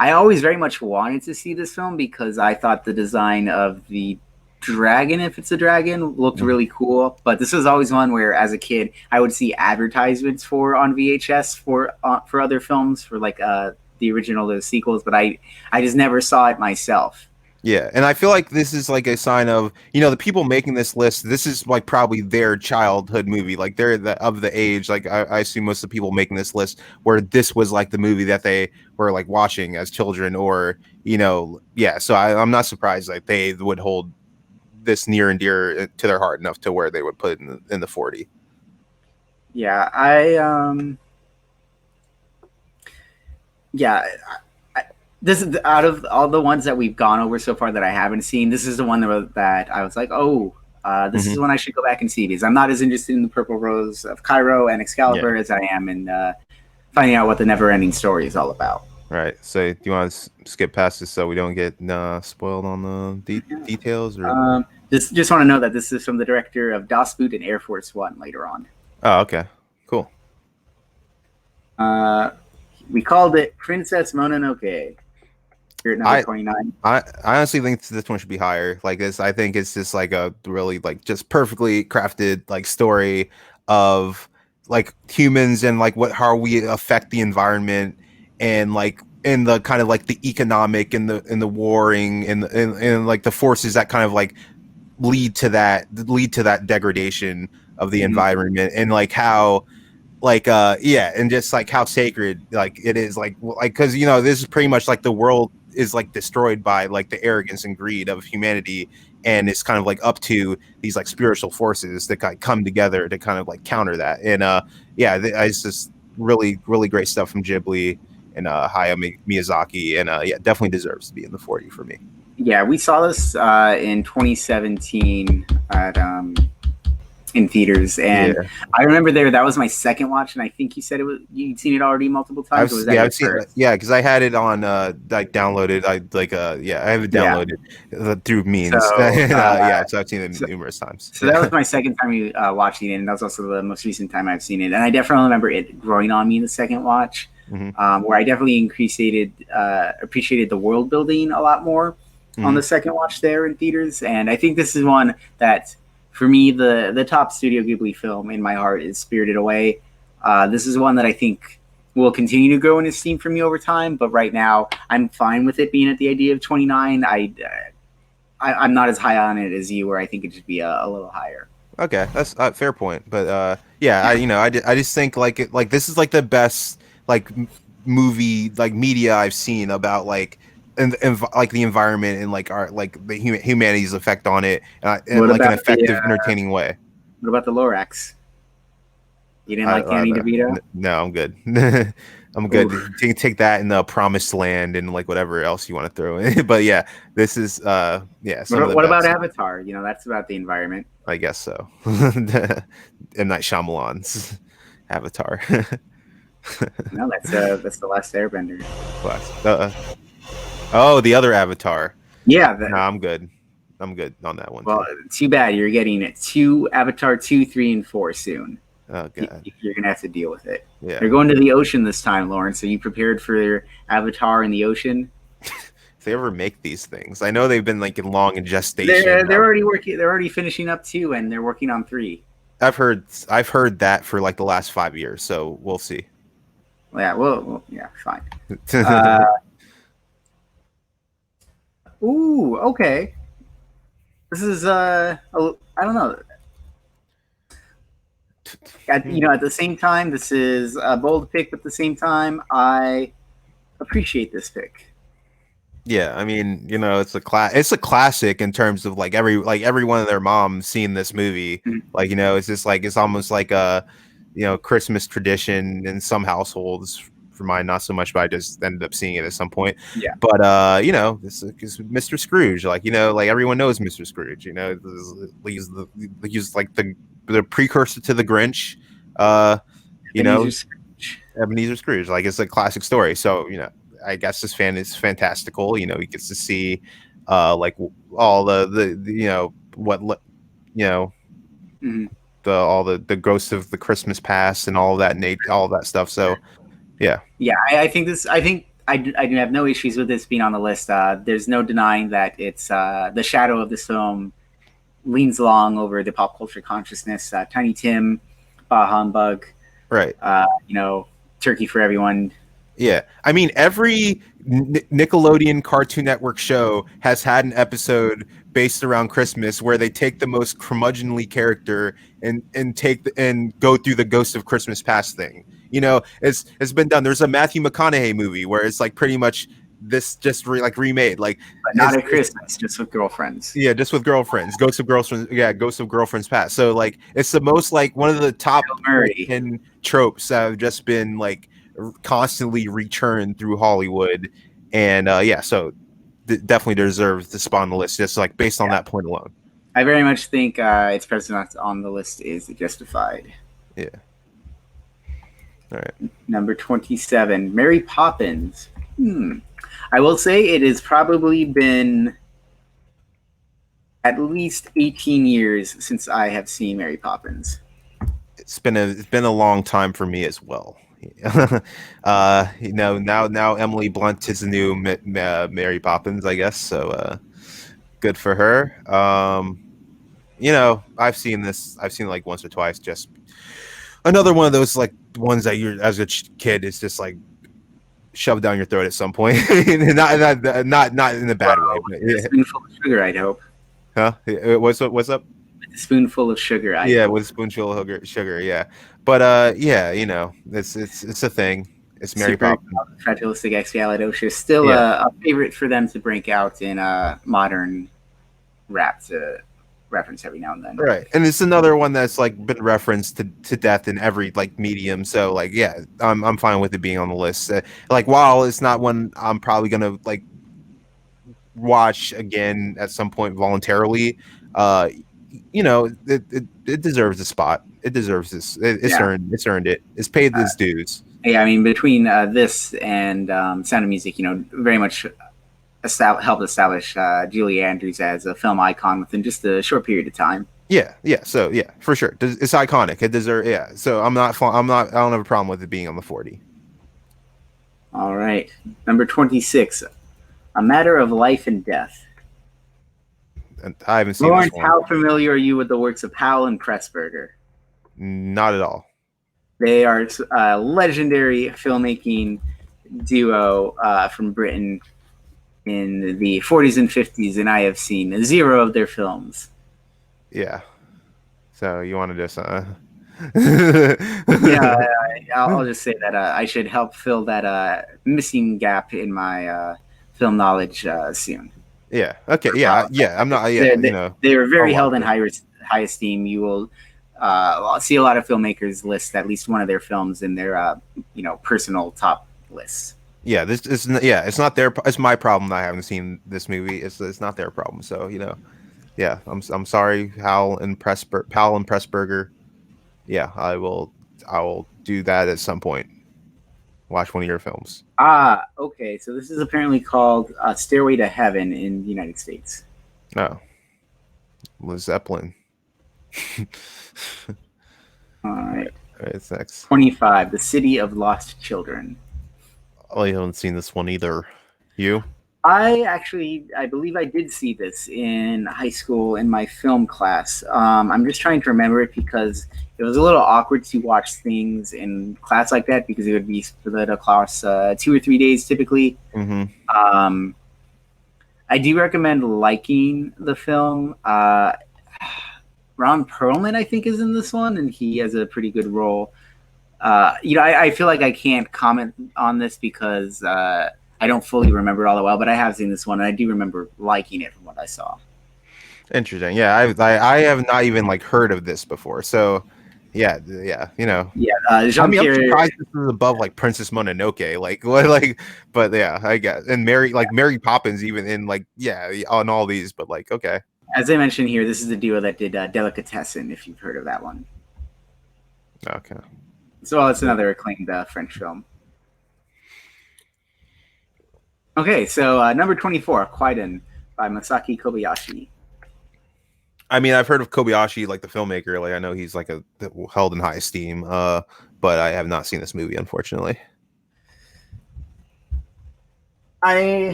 Speaker 1: I always very much wanted to see this film because I thought the design of the dragon, if it's a dragon, looked really cool. But this was always one where, as a kid, I would see advertisements for on VHS for other films, for like the original, the sequels, but I just never saw it myself.
Speaker 2: Yeah, and I feel like this is like a sign of, the people making this list, this is like probably their childhood movie. Like they're of the age, like I assume most of the people making this list, where this was like the movie that they were like watching as children, or, yeah. So I'm not surprised like they would hold this near and dear to their heart enough to where they would put it in the 40.
Speaker 1: Yeah, this is, out of all the ones that we've gone over so far that I haven't seen, this is the one that I was like, this is one I should go back and see, because I'm not as interested in the Purple Rose of Cairo and Excalibur as I am in finding out what The Never Ending Story is all about.
Speaker 2: Right. So do you want to skip past this so we don't get spoiled on the details? Or
Speaker 1: just want to know that this is from the director of Das Boot and Air Force One later on.
Speaker 2: Oh, okay. Cool.
Speaker 1: We called it Princess Mononoke. You're at number 29.
Speaker 2: I honestly think this one should be higher. Like this, I think it's just like a really like just perfectly crafted like story of like humans and like how we affect the environment, and like in the kind of like the economic and the warring and like the forces that kind of like lead to that degradation of the environment, and like how and just like how sacred like it is, like because this is pretty much like the world is like destroyed by like the arrogance and greed of humanity, and it's kind of like up to these like spiritual forces that kind of come together to kind of like counter that. And it's just really great stuff from Ghibli and Hayao Miyazaki, and definitely deserves to be in the 40 for me.
Speaker 1: Yeah, we saw this in 2017 at in theaters, and
Speaker 2: Yeah.
Speaker 1: I remember that was my second watch, and I think you said you'd seen it already multiple times, or was that your
Speaker 2: I've seen
Speaker 1: first?
Speaker 2: because I had it on like downloaded. I have it
Speaker 1: Yeah.
Speaker 2: downloaded through means.
Speaker 1: So,
Speaker 2: So I've seen it
Speaker 1: so,
Speaker 2: numerous times.
Speaker 1: so that was my second time watching it, and that was also the most recent time I've seen it. And I definitely remember it growing on me the second watch,
Speaker 2: Hmm.
Speaker 1: where I definitely appreciated the world building a lot more on
Speaker 2: Hmm.
Speaker 1: the second watch there in theaters. And I think this is one that, for me, the top Studio Ghibli film in my heart is Spirited Away. This is one that I think will continue to grow in esteem for me over time. But right now, I'm fine with it being at the idea of 29. I'm not as high on it as you, where I think it should be a little higher.
Speaker 2: Okay, that's a fair point. But yeah, I just think like this is like the best like movie like media I've seen about like and like the environment and like our like the humanity's effect on it in
Speaker 1: What
Speaker 2: like an
Speaker 1: about the
Speaker 2: effective, entertaining way.
Speaker 1: what about the Lorax? You didn't like Danny DeVito?
Speaker 2: No, I'm good. I'm good.
Speaker 1: Oof.
Speaker 2: Take that in the promised land and like whatever else you want to throw in. But yeah, this is yeah, some of the
Speaker 1: What about
Speaker 2: best.
Speaker 1: Avatar? That's about the environment.
Speaker 2: I guess so. M. Night Shyamalan's Avatar.
Speaker 1: No, that's the last Airbender.
Speaker 2: Class. Oh, the other Avatar.
Speaker 1: Yeah.
Speaker 2: No, I'm good. I'm good on that one
Speaker 1: Well,
Speaker 2: too.
Speaker 1: too bad you're getting two Avatar 2, 3, and 4 soon.
Speaker 2: Oh god.
Speaker 1: You're gonna have to deal with it.
Speaker 2: Yeah.
Speaker 1: They're going to the ocean this time, Lawrence. Are you prepared for their Avatar in the ocean?
Speaker 2: If they ever make these things, I know they've been like long in gestation.
Speaker 1: They're already working. They're already finishing up 2, and they're working on 3.
Speaker 2: I've heard that for like the last 5 years, so we'll see.
Speaker 1: Yeah. Well yeah. Fine. Ooh. Okay. This is I don't know. At the same time, this is a bold pick, but at the same time, I appreciate this pick.
Speaker 2: Yeah, I mean, it's a classic in terms of like everyone and their mom seeing this movie.
Speaker 1: Mm-hmm.
Speaker 2: Like, it's just like it's almost like a Christmas tradition in some households. For mine, not so much, but I just ended up seeing it at some point.
Speaker 1: Yeah.
Speaker 2: But this is Mr. Scrooge. Like, like everyone knows Mr. Scrooge. He's like the precursor to the Grinch. Ebenezer Scrooge. Like, it's a classic story. So I guess this fan is fantastical. He gets to see like all the what
Speaker 1: mm-hmm.
Speaker 2: all the ghosts of the Christmas past and all of that stuff. So yeah.
Speaker 1: I think I do have no issues with this being on the list. There's no denying that it's the shadow of this film leans along over the pop culture consciousness. Tiny Tim, Bah Humbug,
Speaker 2: right?
Speaker 1: Turkey for Everyone.
Speaker 2: Yeah, I mean, every Nickelodeon Cartoon Network show has had an episode based around Christmas where they take the most curmudgeonly character and go through the Ghost of Christmas Past thing. It's been done. There's a Matthew McConaughey movie where it's like pretty much this just remade, like,
Speaker 1: but not at Christmas, just with girlfriends.
Speaker 2: Yeah, just with girlfriends. Ghosts of Girlfriends. Yeah, Ghosts of Girlfriends Past. So like, it's the most like one of the top 10 tropes that have just been like constantly returned through Hollywood, and so definitely deserves to spawn on the list just like based on that point alone.
Speaker 1: I very much think its presence on the list is justified.
Speaker 2: Yeah. All right.
Speaker 1: Number 27, Mary Poppins. I will say it has probably been at least 18 years since I have seen Mary Poppins.
Speaker 2: It's been a long time for me as well. Now Emily Blunt is the new Mary Poppins, I guess. So good for her. I've seen like once or twice. Just another one of those like ones that you're as a kid, it's just like shoved down your throat at some point. not in a bad way. But,
Speaker 1: yeah. A spoonful of sugar, I'd hope.
Speaker 2: Huh? What's up?
Speaker 1: With a spoonful of sugar.
Speaker 2: With a spoonful of sugar. Yeah. But it's a thing. It's Mary Poppins.
Speaker 1: Fragilisticexpialidocious. Still a favorite for them to break out in modern rap to reference every now and then.
Speaker 2: Right. And it's another one that's like been referenced to death in every like medium. So like, yeah, I'm fine with it being on the list. Like, while it's not one I'm probably gonna like watch again at some point voluntarily, it deserves a spot. It deserves this. It's earned it. It's paid its dues.
Speaker 1: Yeah, I mean, between this and Sound of Music, very much helped establish Julie Andrews as a film icon within just a short period of time.
Speaker 2: Yeah. So yeah, for sure, it's iconic. It deserves. Yeah. So I'm not. I don't have a problem with it being on the 40.
Speaker 1: All right, number 26, A Matter of Life and Death.
Speaker 2: I haven't seen
Speaker 1: Lawrence,
Speaker 2: this one.
Speaker 1: how familiar are you with the works of Powell and Pressburger?
Speaker 2: Not at all.
Speaker 1: They are a legendary filmmaking duo from Britain in the 40s and 50s, and I have seen 0 of their films.
Speaker 2: Yeah. So you want to just
Speaker 1: yeah, I'll just say that I should help fill that missing gap in my film knowledge soon.
Speaker 2: Yeah. Okay. Yeah. I'm not. Yeah.
Speaker 1: They are very held in high esteem. You will see a lot of filmmakers list at least one of their films in their personal top lists.
Speaker 2: Yeah. It's not their. It's my problem that I haven't seen this movie. It's not their problem. So yeah. I'm sorry, Powell and Pressburger. Yeah, I will do that at some point. Watch one of your films.
Speaker 1: Okay. So this is apparently called Stairway to Heaven in the United States.
Speaker 2: Oh. Led Zeppelin.
Speaker 1: All right.
Speaker 2: All right, it's next.
Speaker 1: 25, The City of Lost Children.
Speaker 2: Oh, you haven't seen this one either. You?
Speaker 1: I believe I did see this in high school in my film class. I'm just trying to remember it because it was a little awkward to watch things in class like that because it would be split across 2 or 3 days typically.
Speaker 2: Mm-hmm.
Speaker 1: I do recommend liking the film. Ron Perlman, I think, is in this one, and he has a pretty good role. I feel like I can't comment on this because I don't fully remember it all that well, but I have seen this one, and I do remember liking it from what I saw.
Speaker 2: Interesting. Yeah, I have not even heard of this before. So, yeah.
Speaker 1: Yeah.
Speaker 2: I'm surprised this is above Princess Mononoke. But yeah, I guess. And Mary Poppins, even in on all these. But okay.
Speaker 1: As I mentioned here, this is the duo that did Delicatessen, if you've heard of that one.
Speaker 2: Okay.
Speaker 1: So it's another acclaimed French film. Okay, so number 24, Kwaidan by Masaki Kobayashi.
Speaker 2: I mean, I've heard of Kobayashi, the filmmaker. I know he's held in high esteem, but I have not seen this movie, unfortunately.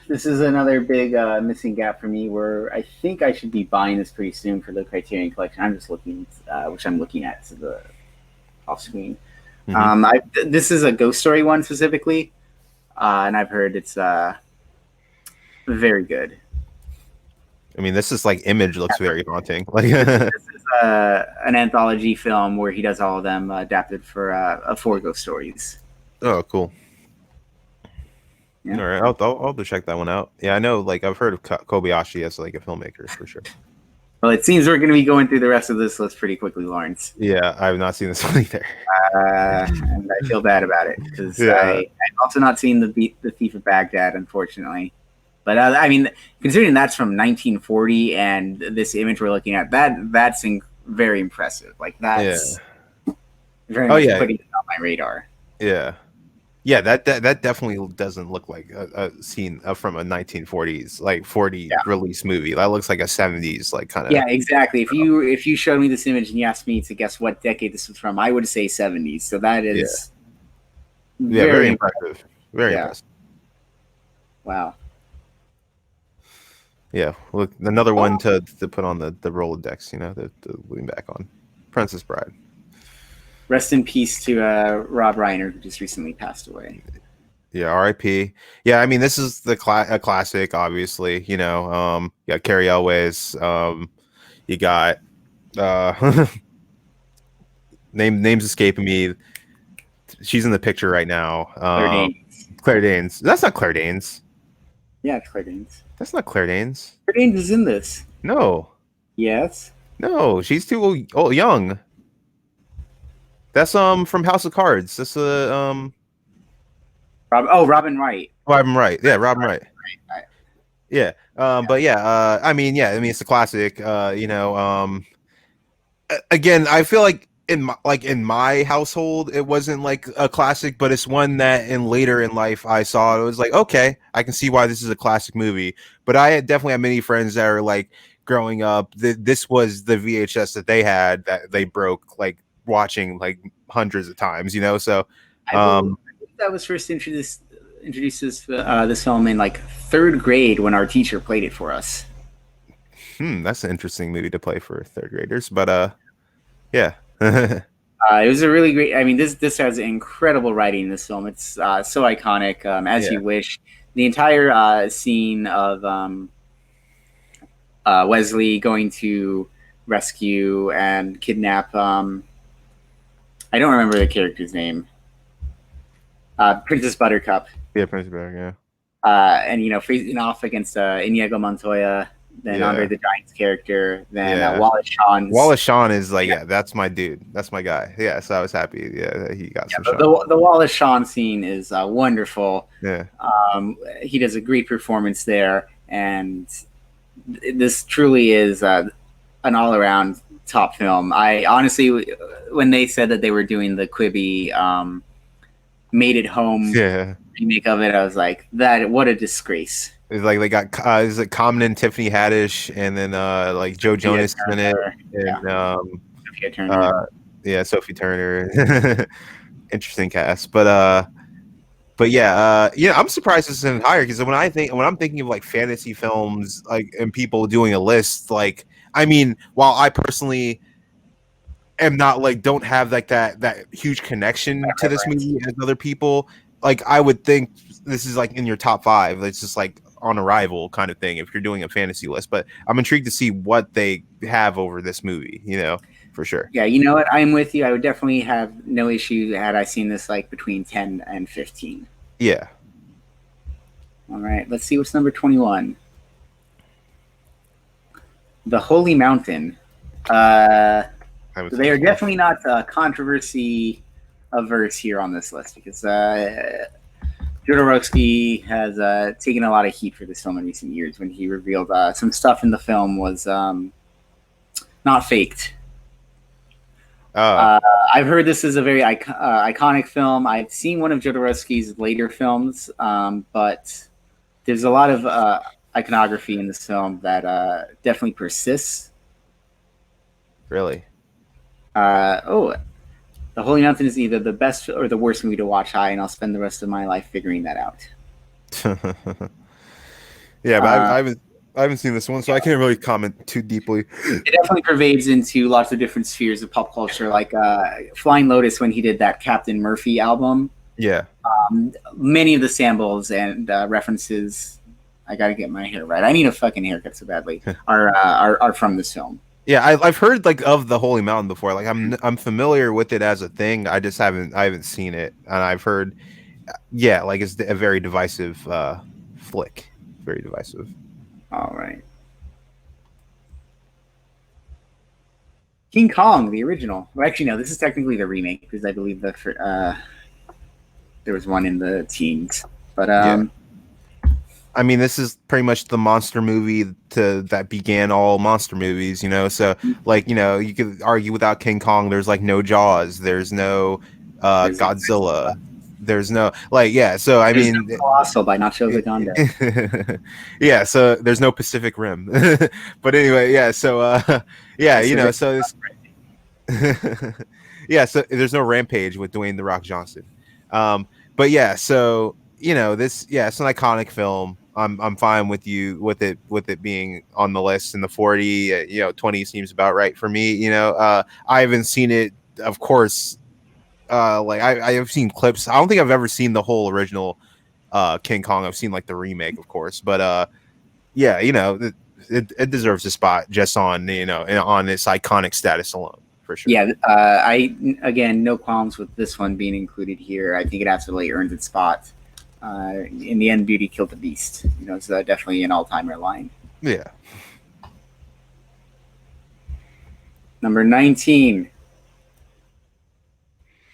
Speaker 1: This is another big missing gap for me where I think I should be buying this pretty soon for the Criterion Collection. I'm just looking, which I'm looking at to the off screen. Mm-hmm. This is a ghost story one specifically. And I've heard it's very good.
Speaker 2: I mean, this is Image looks very haunting.
Speaker 1: This is an anthology film where he does all of them adapted for 4 ghost stories.
Speaker 2: Oh, cool. Yeah. All right, I'll have to check that one out. Yeah, I know. I've heard of Kobayashi as a filmmaker for sure.
Speaker 1: Well, it seems we're going to be going through the rest of this list pretty quickly, Lawrence.
Speaker 2: Yeah, I have not seen this one either.
Speaker 1: And I feel bad about it because I've also not seen the Thief of Baghdad, unfortunately. But I mean, considering that's from 1940 and this image we're looking at, that's very impressive. That's very much putting it on my radar.
Speaker 2: Yeah. Yeah, that definitely doesn't look like a scene from a 1940s 40 release movie. That looks like a 70s kind of.
Speaker 1: Yeah, exactly. If you showed me this image and you asked me to guess what decade this was from, I would say 70s. So that is
Speaker 2: very impressive. Very impressive.
Speaker 1: Wow.
Speaker 2: Yeah, look, another one to put on the Rolodex. To lean back on. Princess Bride.
Speaker 1: Rest in peace to Rob Reiner, who just recently passed away.
Speaker 2: Yeah, R.I.P. Yeah, I mean, this is a classic, obviously. You got Carrie Elways. You got names escaping me. She's in the picture right now. Claire Danes. That's not Claire Danes.
Speaker 1: Yeah, it's Claire Danes.
Speaker 2: That's not Claire Danes.
Speaker 1: Claire Danes is in this.
Speaker 2: No.
Speaker 1: Yes.
Speaker 2: No, she's too young. That's from House of Cards. That's
Speaker 1: Robin Wright.
Speaker 2: Robin Wright. Yeah, Robin Wright. Yeah. But yeah, I mean, it's a classic. Again, I feel like in my household, it wasn't like a classic, but it's one that in later in life I saw. It was like, okay, I can see why this is a classic movie. But I definitely have many friends that are like growing up. This was the VHS that they had that they broke, like watching like hundreds of times. So
Speaker 1: I believe that was first introduced this film in like third grade when our teacher played it for us.
Speaker 2: That's an interesting movie to play for third graders. But yeah.
Speaker 1: It was a really great. I mean, this has incredible writing in this film. It's so iconic. As
Speaker 2: Yeah.
Speaker 1: You Wish. The entire scene of Wesley going to rescue and kidnap. I don't remember the character's name. Princess Buttercup.
Speaker 2: Yeah, Prince Bear, yeah.
Speaker 1: And facing off against Inigo Montoya, then Andre the Giant's character, then Wallace Shawn's.
Speaker 2: Wallace Shawn is like, that's my dude, that's my guy. Yeah, so I was happy. Yeah, he got some.
Speaker 1: The Wallace Shawn scene is wonderful.
Speaker 2: Yeah,
Speaker 1: he does a great performance there, and this truly is an all-around top film. I honestly, when they said that they were doing the Quibi Made It Home remake of it, I was like, what a disgrace.
Speaker 2: It's like they got is it Common and Tiffany Haddish, and then like Joe Jonas in it, and
Speaker 1: Sophia Turner.
Speaker 2: Sophie Turner. Interesting cast, but yeah, I'm surprised this isn't higher, because when I'm thinking of like fantasy films, like, and people doing a list, like, I mean, while I personally am not like, don't have like that huge connection to this movie as other people, like, I would think this is like in your top 5. It's just like on arrival kind of thing if you're doing a fantasy list. But I'm intrigued to see what they have over this movie, for sure.
Speaker 1: Yeah, you know what? I'm with you. I would definitely have no issue had I seen this like between 10 and 15.
Speaker 2: Yeah.
Speaker 1: All right, let's see what's number 21. The Holy Mountain. They are definitely not controversy averse here on this list, because Jodorowsky has taken a lot of heat for this film in recent years when he revealed some stuff in the film was not faked. I've heard this is a very iconic film. I've seen one of Jodorowsky's later films, but there's a lot of iconography in this film that definitely persists.
Speaker 2: Really?
Speaker 1: The Holy Mountain is either the best or the worst movie to watch high, and I'll spend the rest of my life figuring that out.
Speaker 2: Yeah, but I haven't seen this one, so I can't really comment too deeply.
Speaker 1: It definitely pervades into lots of different spheres of pop culture, like Flying Lotus when he did that Captain Murphy album.
Speaker 2: Yeah.
Speaker 1: Many of the samples and references, I gotta get my hair right. I need a fucking haircut so badly. are from this film.
Speaker 2: Yeah, I've heard like of the Holy Mountain before. Like I'm familiar with it as a thing. I haven't seen it, and I've heard, like it's a very divisive flick. Very divisive.
Speaker 1: All right. King Kong, the original. Well, actually, no, this is technically the remake, because I believe there was one in the teens. But
Speaker 2: I mean, this is pretty much the monster movie that began all monster movies, So, like, you could argue without King Kong, there's like no Jaws, there's no Godzilla, there's no So I mean,
Speaker 1: no Colossal by Nacho Viganda.
Speaker 2: Yeah, so there's no Pacific Rim, but anyway, So so this, so there's no Rampage with Dwayne "The Rock" Johnson, but so this, it's an iconic film. I'm fine with it being on the list in the 40. 20 seems about right for me. I haven't seen it, of course. I have seen clips. I don't think I've ever seen the whole original King Kong. I've seen like the remake, of course, but it deserves a spot just on on its iconic status alone, for sure.
Speaker 1: Yeah, I again, no qualms with this one being included here. I think it absolutely earns its spot. In the end, Beauty killed the Beast. It's definitely an all-timer line.
Speaker 2: Yeah.
Speaker 1: Number 19,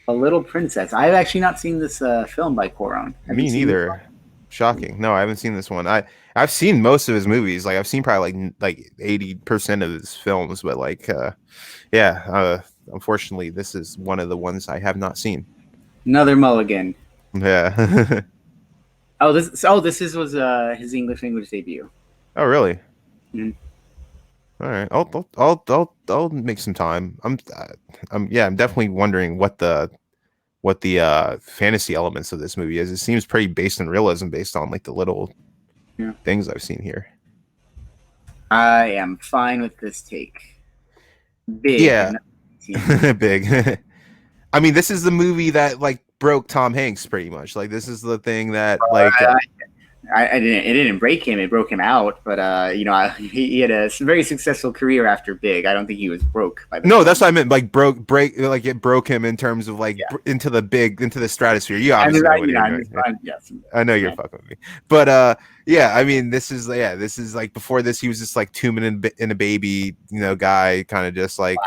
Speaker 1: A Little Princess. I've actually not seen this film by Cuarón.
Speaker 2: Me neither. Shocking. No, I haven't seen this one. I've seen most of his movies. Like I've seen probably like 80% of his films, but like yeah, unfortunately this is one of the ones I have not seen.
Speaker 1: Another mulligan.
Speaker 2: Yeah.
Speaker 1: Was his English language debut.
Speaker 2: Oh, really?
Speaker 1: Mm-hmm.
Speaker 2: All right. I'll make some time. I'm definitely wondering what the fantasy elements of this movie is. It seems pretty based in realism based on like the little things I've seen here.
Speaker 1: I am fine with this take. Big.
Speaker 2: Yeah. Big. I mean, this is the movie that like broke Tom Hanks pretty much. Like this is the thing that like
Speaker 1: I didn't. It didn't break him. It broke him out. But he had a very successful career after Big. I don't think he was broke.
Speaker 2: No, that's what I meant. Like it broke him in terms of like into the stratosphere. You obviously I know you're fucking with me, but yeah. I mean, this is like before this. He was just like 2 minutes in a baby, guy, kind of just like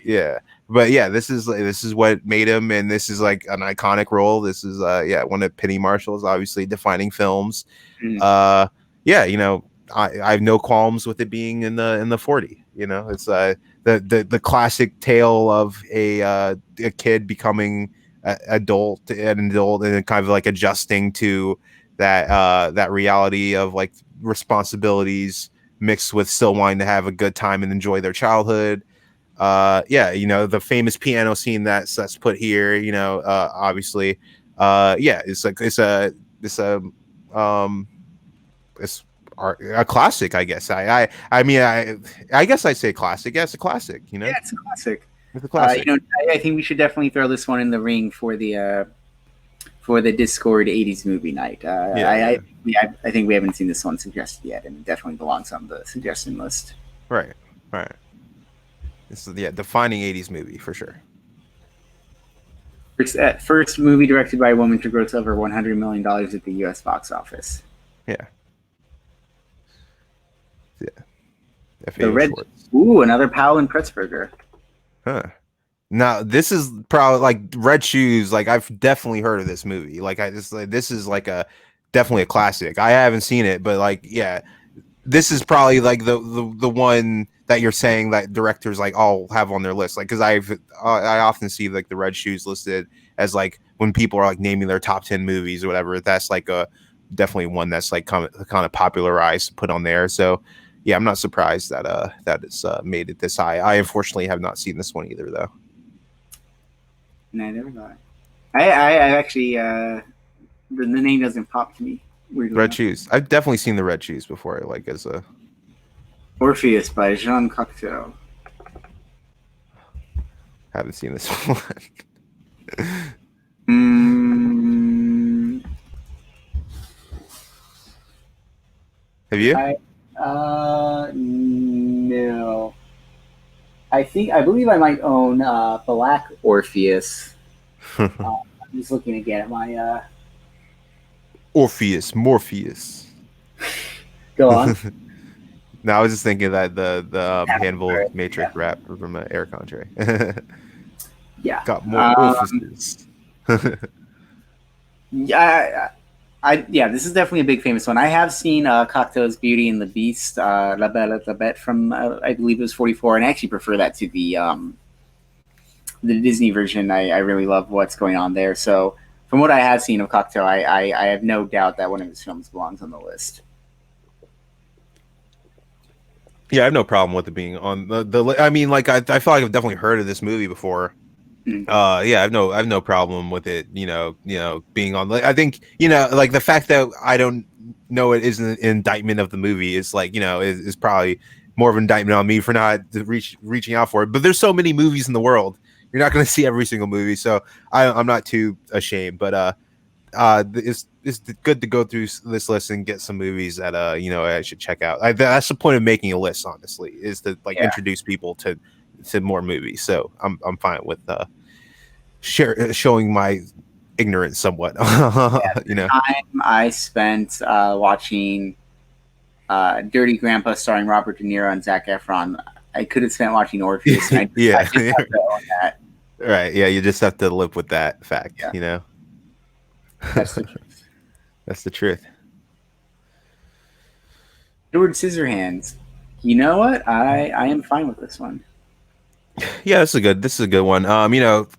Speaker 2: yeah. But yeah, this is what made him, and this is like an iconic role. This is one of Penny Marshall's obviously defining films. I have no qualms with it being in the 40. It's the classic tale of a kid becoming an adult and kind of like adjusting to that reality of like responsibilities mixed with still wanting to have a good time and enjoy their childhood. The famous piano scene that's put here, obviously, it's a classic, I guess. I guess I'd say classic. Yeah, it's a classic.
Speaker 1: Yeah, it's a classic.
Speaker 2: It's a classic.
Speaker 1: I think we should definitely throw this one in the ring for the Discord 80s movie night. I think we haven't seen this one suggested yet, and it definitely belongs on the suggestion list.
Speaker 2: Right. This is defining 80s movie for sure.
Speaker 1: First movie directed by a woman to gross over $100 million at the U.S. box office.
Speaker 2: Yeah.
Speaker 1: Another Powell and Pretzberger.
Speaker 2: Huh. Now this is probably like Red Shoes. Like I've definitely heard of this movie. Like this is like definitely a classic. I haven't seen it, but like this is probably like the one that you're saying that directors like all have on their list. Like because I often see like the Red Shoes listed as like when people are like naming their top 10 movies or whatever. That's like definitely one that's like kind of popularized, put on there. So yeah, I'm not surprised that it's made it this high. I unfortunately have not seen this one either though.
Speaker 1: No, never mind. I actually the name doesn't pop to me. Weirdly
Speaker 2: Red Shoes. I've definitely seen the Red Shoes before, like as a
Speaker 1: Orpheus by Jean Cocteau.
Speaker 2: Haven't seen this one. Have you?
Speaker 1: No. I believe I might own Black Orpheus. I'm just looking again at my
Speaker 2: Orpheus, Morpheus.
Speaker 1: Go on.
Speaker 2: No, I was just thinking that the handful Matrix rap from Eric Andre.
Speaker 1: Yeah.
Speaker 2: Got more Orpheus.
Speaker 1: This is definitely a big famous one. I have seen Cocteau's Beauty and the Beast, La Belle et la Bête from I believe it was 44, and I actually prefer that to the Disney version. I really love what's going on there. So from what I have seen of Cocteau, I have no doubt that one of his films belongs on the list.
Speaker 2: Yeah, I have no problem with it being on the. I mean, like I feel like I've definitely heard of this movie before.
Speaker 1: Mm-hmm.
Speaker 2: I have no problem with it. Being on. I think like the fact that I don't know it is an indictment of the movie is like is probably more of an indictment on me for not reaching out for it. But there's so many movies in the world. You're not going to see every single movie, so I'm not too ashamed. But it's good to go through this list and get some movies that I should check out. That's the point of making a list, honestly, is to introduce people to more movies. So I'm fine with showing my ignorance somewhat.
Speaker 1: Time I spent watching Dirty Grandpa starring Robert De Niro and Zac Efron, I could have spent watching Orpheus. And I just have to own that.
Speaker 2: Right. Yeah, you just have to live with that fact.
Speaker 1: That's the truth.
Speaker 2: That's the truth.
Speaker 1: Edward Scissorhands. You know what? I am fine with this one.
Speaker 2: Yeah, this is a good one. Much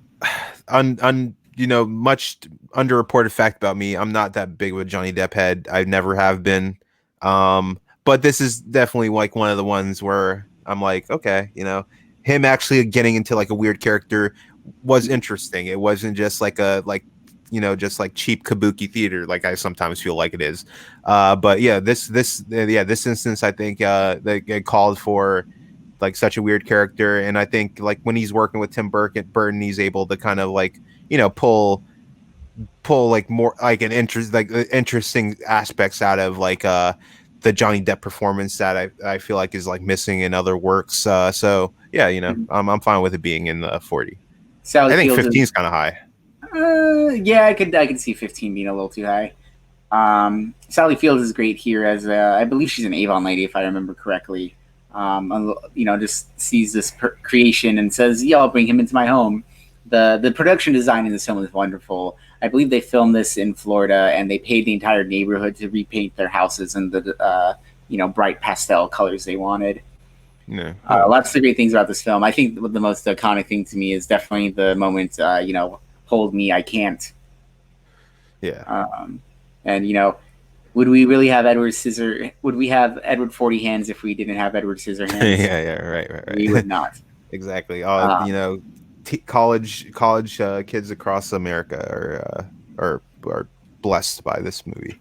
Speaker 2: underreported fact about me. I'm not that big of a Johnny Depp head. I never have been. But this is definitely like one of the ones where I'm like, okay, him actually getting into like a weird character was interesting. It wasn't just like just like cheap kabuki theater like I sometimes feel like it is. But yeah, this instance I think that it called for like such a weird character, and I think like when he's working with Burton, he's able to kind of like pull like more like interesting aspects out of like the Johnny Depp performance that I feel like is like missing in other works. So yeah, I'm fine with it being in the 40.
Speaker 1: Sally
Speaker 2: I think
Speaker 1: Field
Speaker 2: 15
Speaker 1: is.
Speaker 2: is kind of high.
Speaker 1: Yeah, I could see 15 being a little too high. Sally Field is great here as I believe she's an Avon lady if I remember correctly. Just sees this creation and says, "Yeah, I'll bring him into my home." The production design in this film is wonderful. I believe they filmed this in Florida and they paid the entire neighborhood to repaint their houses in the bright pastel colors they wanted.
Speaker 2: Yeah, cool.
Speaker 1: Lots of great things about this film. I think the most iconic thing to me is definitely the moment, "Hold me, I can't."
Speaker 2: Yeah.
Speaker 1: And would we really have Edward Scissor? Would we have Edward 40 Hands if we didn't have Edward Scissorhands?
Speaker 2: Yeah, right.
Speaker 1: We would not.
Speaker 2: Exactly.
Speaker 1: Um,
Speaker 2: College kids across America are blessed by this movie.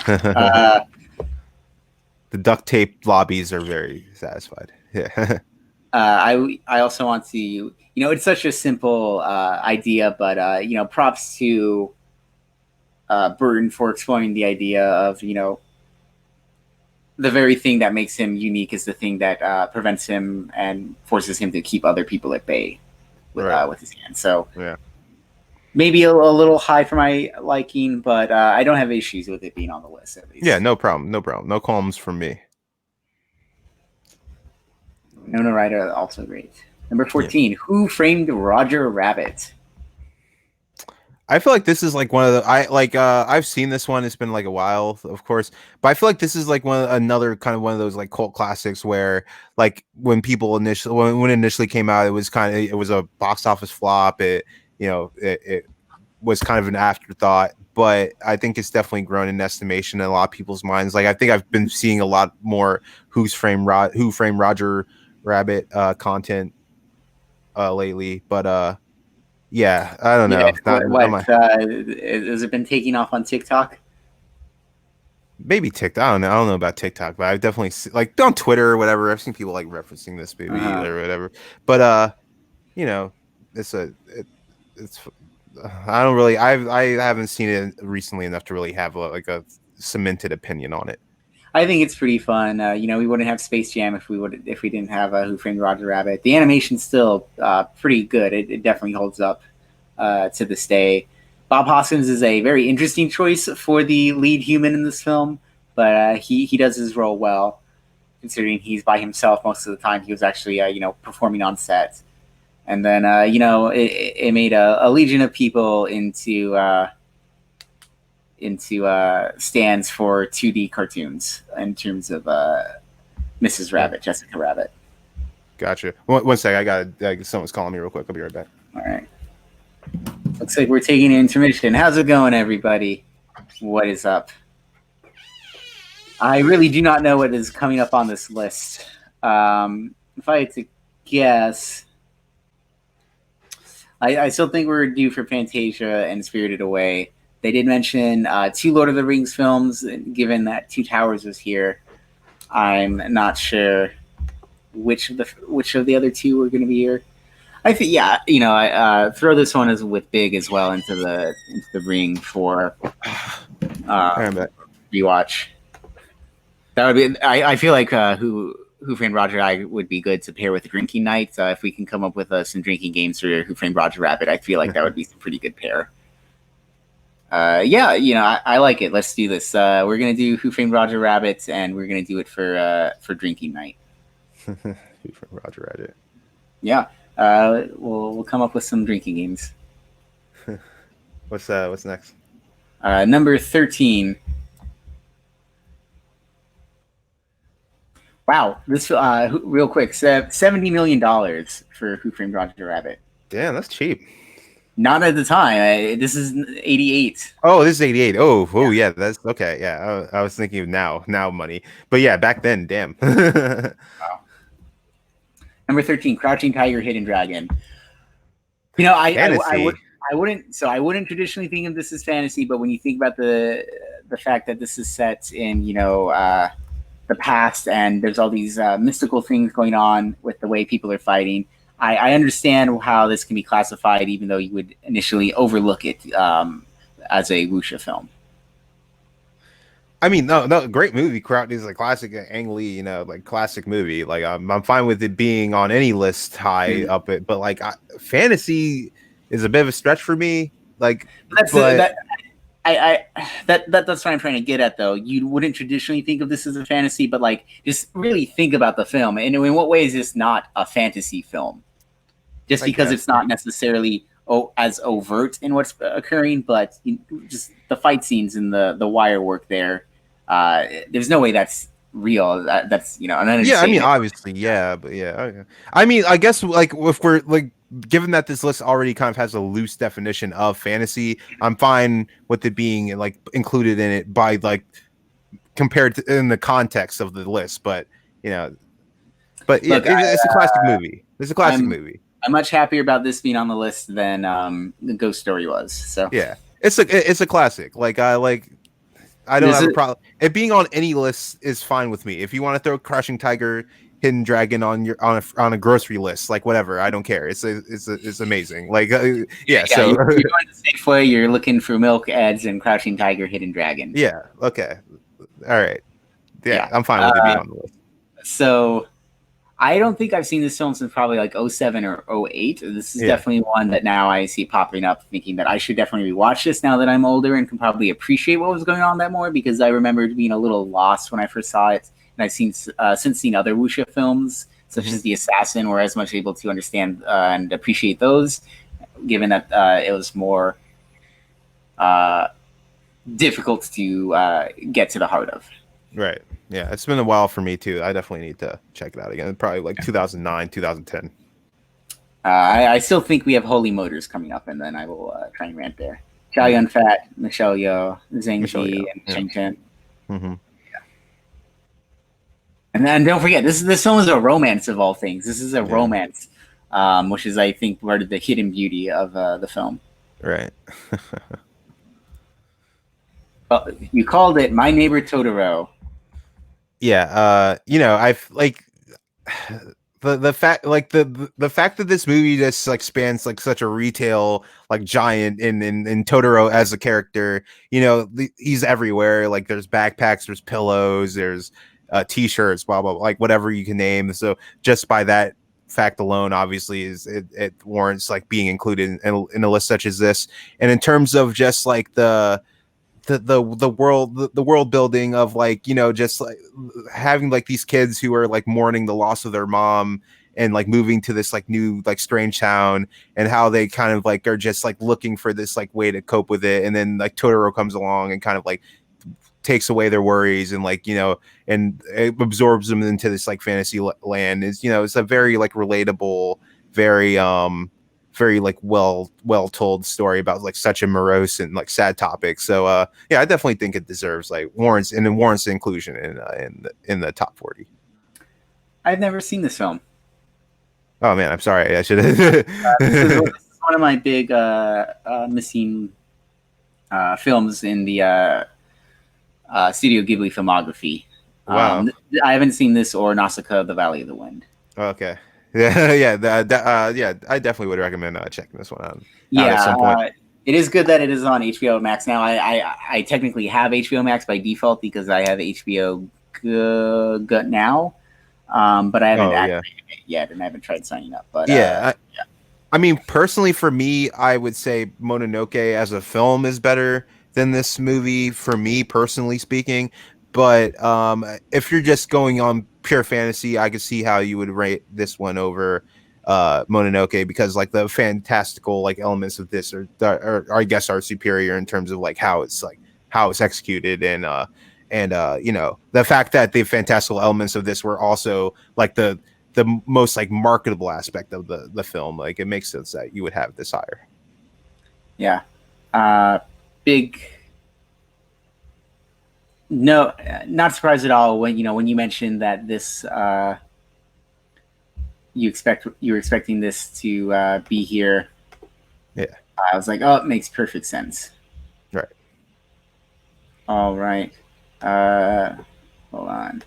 Speaker 1: uh,
Speaker 2: The duct tape lobbies are very satisfied. Yeah.
Speaker 1: I also want to, it's such a simple idea, but props to Burton for exploring the idea of the very thing that makes him unique is the thing that prevents him and forces him to keep other people at bay with his hands. So
Speaker 2: Yeah.
Speaker 1: maybe a little high for my liking, but I don't have issues with it being on the list at least.
Speaker 2: Yeah, no problem. No problem. No qualms from me.
Speaker 1: Winona Ryder also great. Number 14, yeah. Who Framed Roger Rabbit?
Speaker 2: I feel like this is like one of the I've seen this one. It's been like a while, of course, but I feel like this is like another kind of one of those like cult classics where like when people when it initially came out, it was a box office flop. It was kind of an afterthought, but I think it's definitely grown in estimation in a lot of people's minds. Like I think I've been seeing a lot more Who Framed Roger Rabbit content lately, but yeah, I don't know.
Speaker 1: Has it been taking off on TikTok?
Speaker 2: Maybe TikTok. I don't know about TikTok, but I've definitely like on Twitter or whatever. I've seen people like referencing this movie or whatever. But it's I don't really. I haven't seen it recently enough to really have a cemented opinion on it.
Speaker 1: I think it's pretty fun. We wouldn't have Space Jam if we didn't have Who Framed Roger Rabbit. The animation's still pretty good. It definitely holds up to this day. Bob Hoskins is a very interesting choice for the lead human in this film, but he does his role well, considering he's by himself most of the time. He was actually performing on set, and then it made a legion of people into stands for 2D cartoons in terms of Mrs. Rabbit, Jessica Rabbit.
Speaker 2: Gotcha. One sec, I got someone's calling me real quick. I'll be right back.
Speaker 1: All right. Looks like we're taking an intermission. How's it going, everybody? What is up? I really do not know what is coming up on this list. If I had to guess, I still think we're due for Fantasia and Spirited Away. They did mention 2 Lord of the Rings films. Given that Two Towers was here, I'm not sure which of the other 2 were going to be here. I think, I throw this one as with Big as well into the ring for rewatch. That would be. I feel like Who Framed Roger I would be good to pair with Drinking Night. If we can come up with some drinking games for Who Framed Roger Rabbit, I feel like that would be some pretty good pair. I like it. Let's do this. We're gonna do Who Framed Roger Rabbit, and we're gonna do it for Drinking Night.
Speaker 2: Who Framed Roger Rabbit?
Speaker 1: Yeah. We'll come up with some drinking games.
Speaker 2: What's next?
Speaker 1: Number 13. Wow, this real quick, $70 million for Who Framed Roger Rabbit.
Speaker 2: Damn, that's cheap.
Speaker 1: Not at the time. This is 88.
Speaker 2: Oh, this is 88. Oh, yeah, that's okay. Yeah, I was thinking of now money, but yeah, back then, damn.
Speaker 1: Wow. Number 13, Crouching Tiger, Hidden Dragon. You know, I wouldn't traditionally think of this as fantasy, but when you think about the fact that this is set in, the past, and there's all these mystical things going on with the way people are fighting, I understand how this can be classified, even though you would initially overlook it as a wuxia film.
Speaker 2: I mean, no, great movie. Kraut is a classic Ang Lee, like classic movie. Like I'm fine with it being on any list high up it, but like fantasy is a bit of a stretch for me. Like
Speaker 1: that's what I'm trying to get at, though. You wouldn't traditionally think of this as a fantasy, but like just really think about the film, and in what way is this not a fantasy film? Just because it's not necessarily as overt in what's occurring, but just the fight scenes and the wire work there. There's no way that's real. That's an understatement.
Speaker 2: Yeah, I mean, obviously, yeah, but yeah, okay. I mean, I guess like if we're like, given that this list already kind of has a loose definition of fantasy, I'm fine with it being like included in it by like compared to in the context of the list. But it's a classic movie. It's a classic movie.
Speaker 1: I'm much happier about this being on the list than the Ghost Story was. So
Speaker 2: yeah, it's a classic. Like I don't have a problem. It being on any list is fine with me. If you want to throw Crouching Tiger, Hidden Dragon on a grocery list, like whatever, I don't care. It's amazing. Like So
Speaker 1: you're going to Safeway, you're looking for milk ads and Crouching Tiger, Hidden Dragon.
Speaker 2: Yeah. Okay. All right. Yeah. I'm fine with it being on the list.
Speaker 1: So I don't think I've seen this film since probably like 07 or 08. This is definitely one that now I see popping up, thinking that I should definitely rewatch this now that I'm older and can probably appreciate what was going on that more, because I remember being a little lost when I first saw it. And I've since seen other wuxia films, such as The Assassin, where I was much able to understand and appreciate those, given that it was more difficult to get to the heart of.
Speaker 2: Right. Yeah, it's been a while for me too. I definitely need to check it out again. Probably like 2009, 2010.
Speaker 1: I still think we have Holy Motors coming up, and then I will try and rant there. Chow Yun-fat, Michelle Yeoh, Zhang Ji, and Cheng Chen.
Speaker 2: Mm-hmm.
Speaker 1: Yeah. And then don't forget, this film is a romance of all things. This is a romance, which is, I think, part of the hidden beauty of the film.
Speaker 2: Right. Well,
Speaker 1: you called it My Neighbor Totoro.
Speaker 2: Yeah, I've like the fact the fact that this movie just like spans like such a retail like giant in Totoro as a character, he's everywhere. Like there's backpacks, there's pillows, there's t-shirts, blah blah blah, like whatever you can name. So just by that fact alone, obviously it warrants like being included in a list such as this. And in terms of just like the world building of like, just like having like these kids who are like mourning the loss of their mom and like moving to this like new like strange town, and how they kind of like are just like looking for this like way to cope with it. And then like Totoro comes along and kind of like takes away their worries and like, and it absorbs them into this like fantasy land. Is, it's a very like relatable, very like well told story about like such a morose and like sad topic. So I definitely think it deserves like warrants inclusion in the top 40.
Speaker 1: I've never seen this film.
Speaker 2: Oh man, I'm sorry. I should.
Speaker 1: This is one of my big missing films in the Studio Ghibli filmography.
Speaker 2: Wow.
Speaker 1: I haven't seen this or Nausicaa: The Valley of the Wind.
Speaker 2: Okay. Yeah, I definitely would recommend checking this one out.
Speaker 1: At some point. It is good that it is on HBO Max now. I technically have HBO Max by default because I have HBO now, but I haven't activated it yet, and I haven't tried signing up. But
Speaker 2: I mean, personally, for me, I would say Mononoke as a film is better than this movie for me, personally speaking. But if you're just going on pure fantasy, I could see how you would rate this one over Mononoke, because like the fantastical like elements of this are I guess are superior in terms of like how it's executed, and you know, the fact that the fantastical elements of this were also like the most like marketable aspect of the film. Like, it makes sense that you would have this higher.
Speaker 1: Yeah. Big. No, not surprised at all when you mentioned that this you were expecting this to be here.
Speaker 2: Yeah.
Speaker 1: I was like, oh, it makes perfect sense.
Speaker 2: Right.
Speaker 1: All right. Hold on.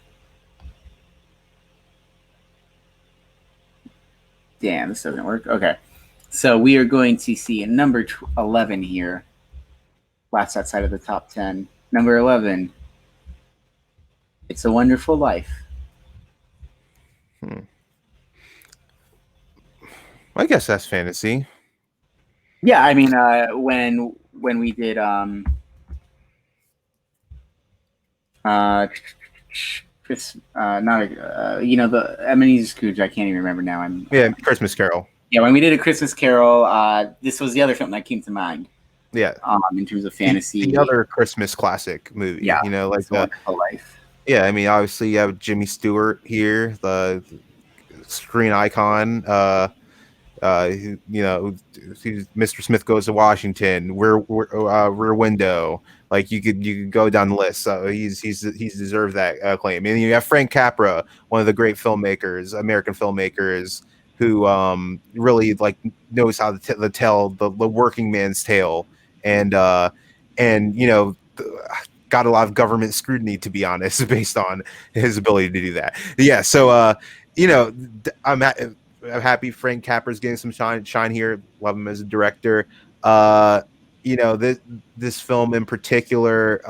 Speaker 1: Damn, this doesn't work. Okay. So we are going to see a number 11 here. Last outside of the top 10. Number 11. It's a Wonderful Life.
Speaker 2: I guess that's fantasy.
Speaker 1: Yeah, I mean, when we did Chris, not you know, the Ebenezer Scrooge. I can't even remember now.
Speaker 2: Christmas Carol.
Speaker 1: Yeah, when we did A Christmas Carol, this was the other film that came to mind.
Speaker 2: Yeah.
Speaker 1: In terms of fantasy,
Speaker 2: the other Christmas classic movie.
Speaker 1: Yeah,
Speaker 2: you know, like
Speaker 1: It's a Wonderful Life.
Speaker 2: Yeah, I mean, obviously you have Jimmy Stewart here, the screen icon. You know, Mr. Smith Goes to Washington, Rear Window. Like, you could go down the list. So he's deserved that acclaim. And you have Frank Capra, one of the great filmmakers, American filmmakers, who really like knows how to tell the working man's tale, and you know, got a lot of government scrutiny, to be honest, based on his ability to do that. Yeah, so you know, I'm happy Frank Capra's getting some shine here. Love him as a director. You know, this film in particular,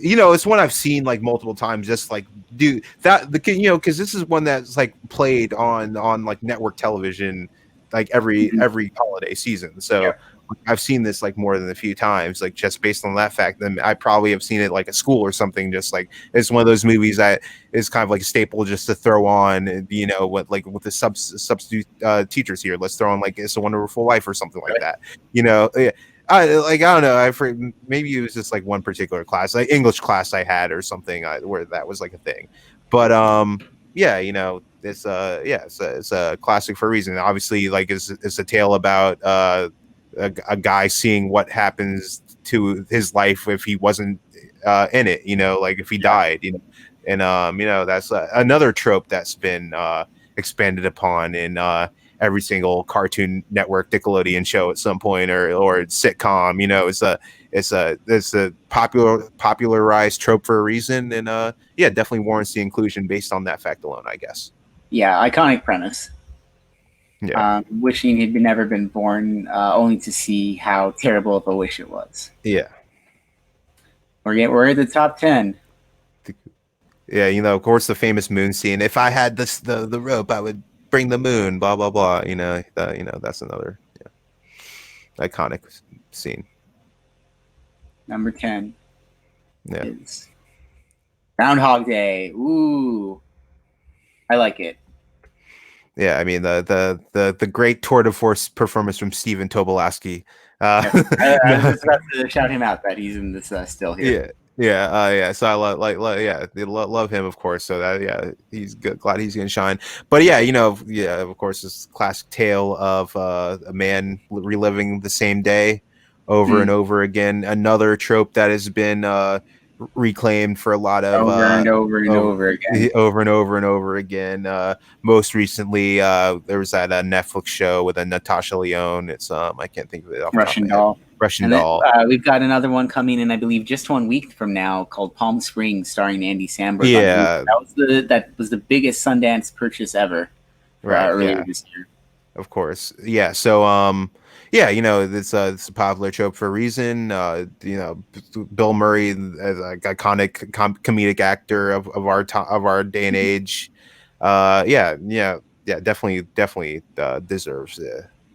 Speaker 2: you know, it's one I've seen like multiple times. Just like, dude, you know, because this is one that's like played on like network television, like every holiday season. So. Yeah. I've seen this like more than a few times, like just based on that fact. Then I probably have seen it like at school or something. Just like, it's one of those movies that is kind of like a staple just to throw on. You know, with the substitute teachers here, let's throw on like It's a Wonderful Life or something like that. You know, yeah. I don't know. Maybe it was just like one particular class, like English class I had or something, where that was like a thing. But yeah, you know, it's a classic for a reason. Obviously, like it's a tale about a guy seeing what happens to his life if he wasn't in it, you know, like if he died, you know. And you know, that's another trope that's been expanded upon in every single Cartoon Network Nickelodeon show at some point, or sitcom. You know, it's a popularized trope for a reason, and yeah, definitely warrants the inclusion based on that fact alone, I guess.
Speaker 1: Yeah, iconic premise.
Speaker 2: Yeah.
Speaker 1: Wishing he'd never been born, only to see how terrible of a wish it was.
Speaker 2: Yeah.
Speaker 1: We're at the top 10.
Speaker 2: Yeah, you know, of course, the famous moon scene. If I had the rope, I would bring the moon. Blah blah blah. You know, that's another iconic scene.
Speaker 1: Number 10.
Speaker 2: Yeah.
Speaker 1: Is Groundhog Day. Ooh, I like it.
Speaker 2: Yeah, I mean the great tour de force performance from Stephen Tobolowsky.
Speaker 1: I was just about to shout him out that he's in this still here.
Speaker 2: Yeah. So I love him, of course. So that he's good. Glad he's gonna shine. But yeah, you know, of course, this classic tale of a man reliving the same day over and over again. Another trope that has been reclaimed for a lot of
Speaker 1: over and over
Speaker 2: and over again. Most recently, there was that Netflix show with a Natasha Lyonne. It's I can't think of it.
Speaker 1: Russian Doll.
Speaker 2: Doll.
Speaker 1: We've got another one coming in, I believe, just 1 week from now, called Palm Springs, starring Andy Samberg.
Speaker 2: Yeah,
Speaker 1: that was the biggest Sundance purchase ever. Earlier this year.
Speaker 2: Of course, yeah. So yeah, you know, it's a popular trope for a reason. You know, Bill Murray, as an iconic comedic actor of our day and age. Definitely deserves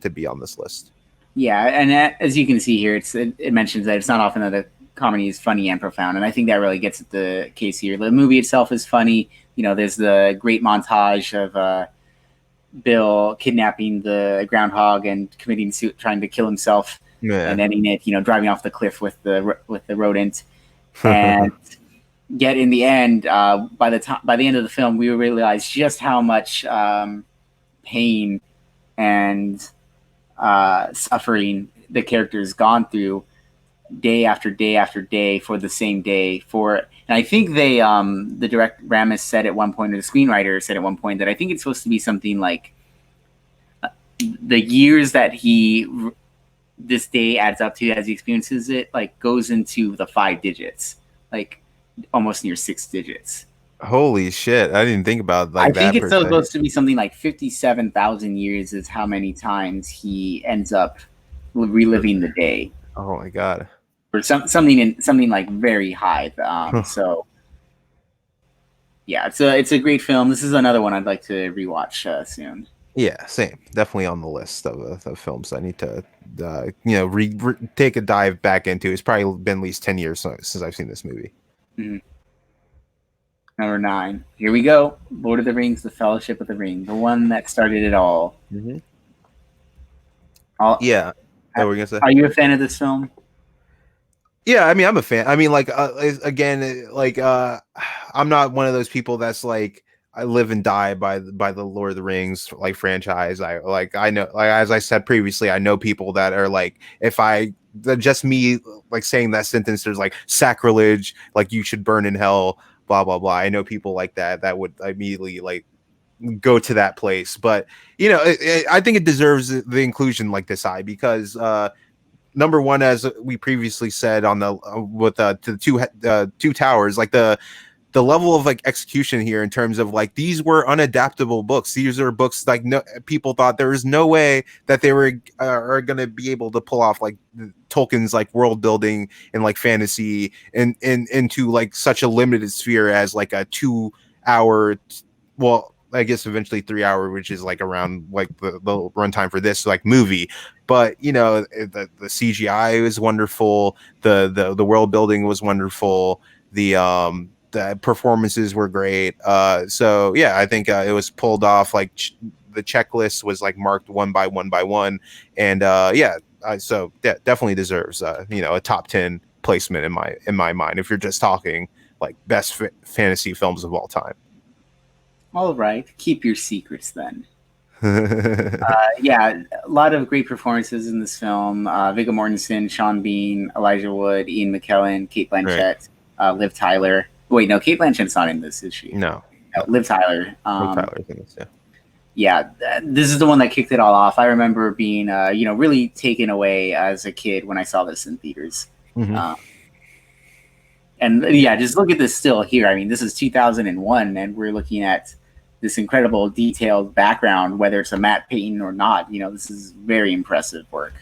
Speaker 2: to be on this list.
Speaker 1: Yeah, and as you can see here, it mentions that it's not often that a comedy is funny and profound, and I think that really gets at the case here. The movie itself is funny. You know, there's the great montage of Bill kidnapping the groundhog and trying to kill himself and ending it, driving off the cliff with the rodent. And yet in the end, by the end of the film, we realize just how much pain and suffering the character's gone through day after day after day for the same day. And I think they, the director Ramis said at one point, or the screenwriter said at one point, that I think it's supposed to be something like the years that this day adds up to as he experiences it, like goes into the 5 digits, like almost near 6 digits.
Speaker 2: Holy shit! I didn't think about like that.
Speaker 1: I think it's supposed to be something like 57,000 years is how many times he ends up reliving the day.
Speaker 2: Oh my god!
Speaker 1: Or something like very high. So yeah, it's a great film. This is another one I'd like to rewatch soon.
Speaker 2: Yeah, same. Definitely on the list of films I need to take a dive back into. It's probably been at least 10 years since I've seen this movie.
Speaker 1: Mm-hmm. Number 9. Here we go. Lord of the Rings: The Fellowship of the Ring, the one that started it all.
Speaker 2: Mm-hmm.
Speaker 1: Yeah.
Speaker 2: What were you gonna say?
Speaker 1: Are you a fan of this film?
Speaker 2: Yeah, I mean, I'm a fan. I mean, like, again, like, I'm not one of those people that's like, I live and die by the Lord of the Rings like franchise. I know, like, as I said previously, I know people that are like, just me like saying that sentence, there's like sacrilege, like you should burn in hell, blah blah blah. I know people like that would immediately like go to that place, but I think it deserves the inclusion like this eye because number one, as we previously said on the with the two towers, like the level of like execution here in terms of like these were unadaptable books. These are books like people thought there was no way that they were are going to be able to pull off like Tolkien's like world building and like fantasy and into like such a limited sphere as like a 2 hour, well, I guess eventually 3 hour, which is like around like the runtime for this like movie. But the CGI was wonderful. The world building was wonderful. The performances were great. So yeah, I think it was pulled off. Like the checklist was like marked one by one, and so definitely deserves a top 10 placement in my mind. If you're just talking like best fantasy films of all time.
Speaker 1: All right, keep your secrets then. Yeah, a lot of great performances in this film. Viggo Mortensen, Sean Bean, Elijah Wood, Ian McKellen, Kate Blanchett, right. Liv Tyler. Wait, no, Kate Blanchett's not in this, is she?
Speaker 2: No,
Speaker 1: Liv Tyler.
Speaker 2: Liv Tyler, I think so.
Speaker 1: Yeah, this is the one that kicked it all off. I remember being, really taken away as a kid when I saw this in theaters.
Speaker 2: Mm-hmm.
Speaker 1: And yeah, just look at this still here. I mean, this is 2001, and we're looking at this incredible detailed background, whether it's a matte painting or not. This is very impressive work.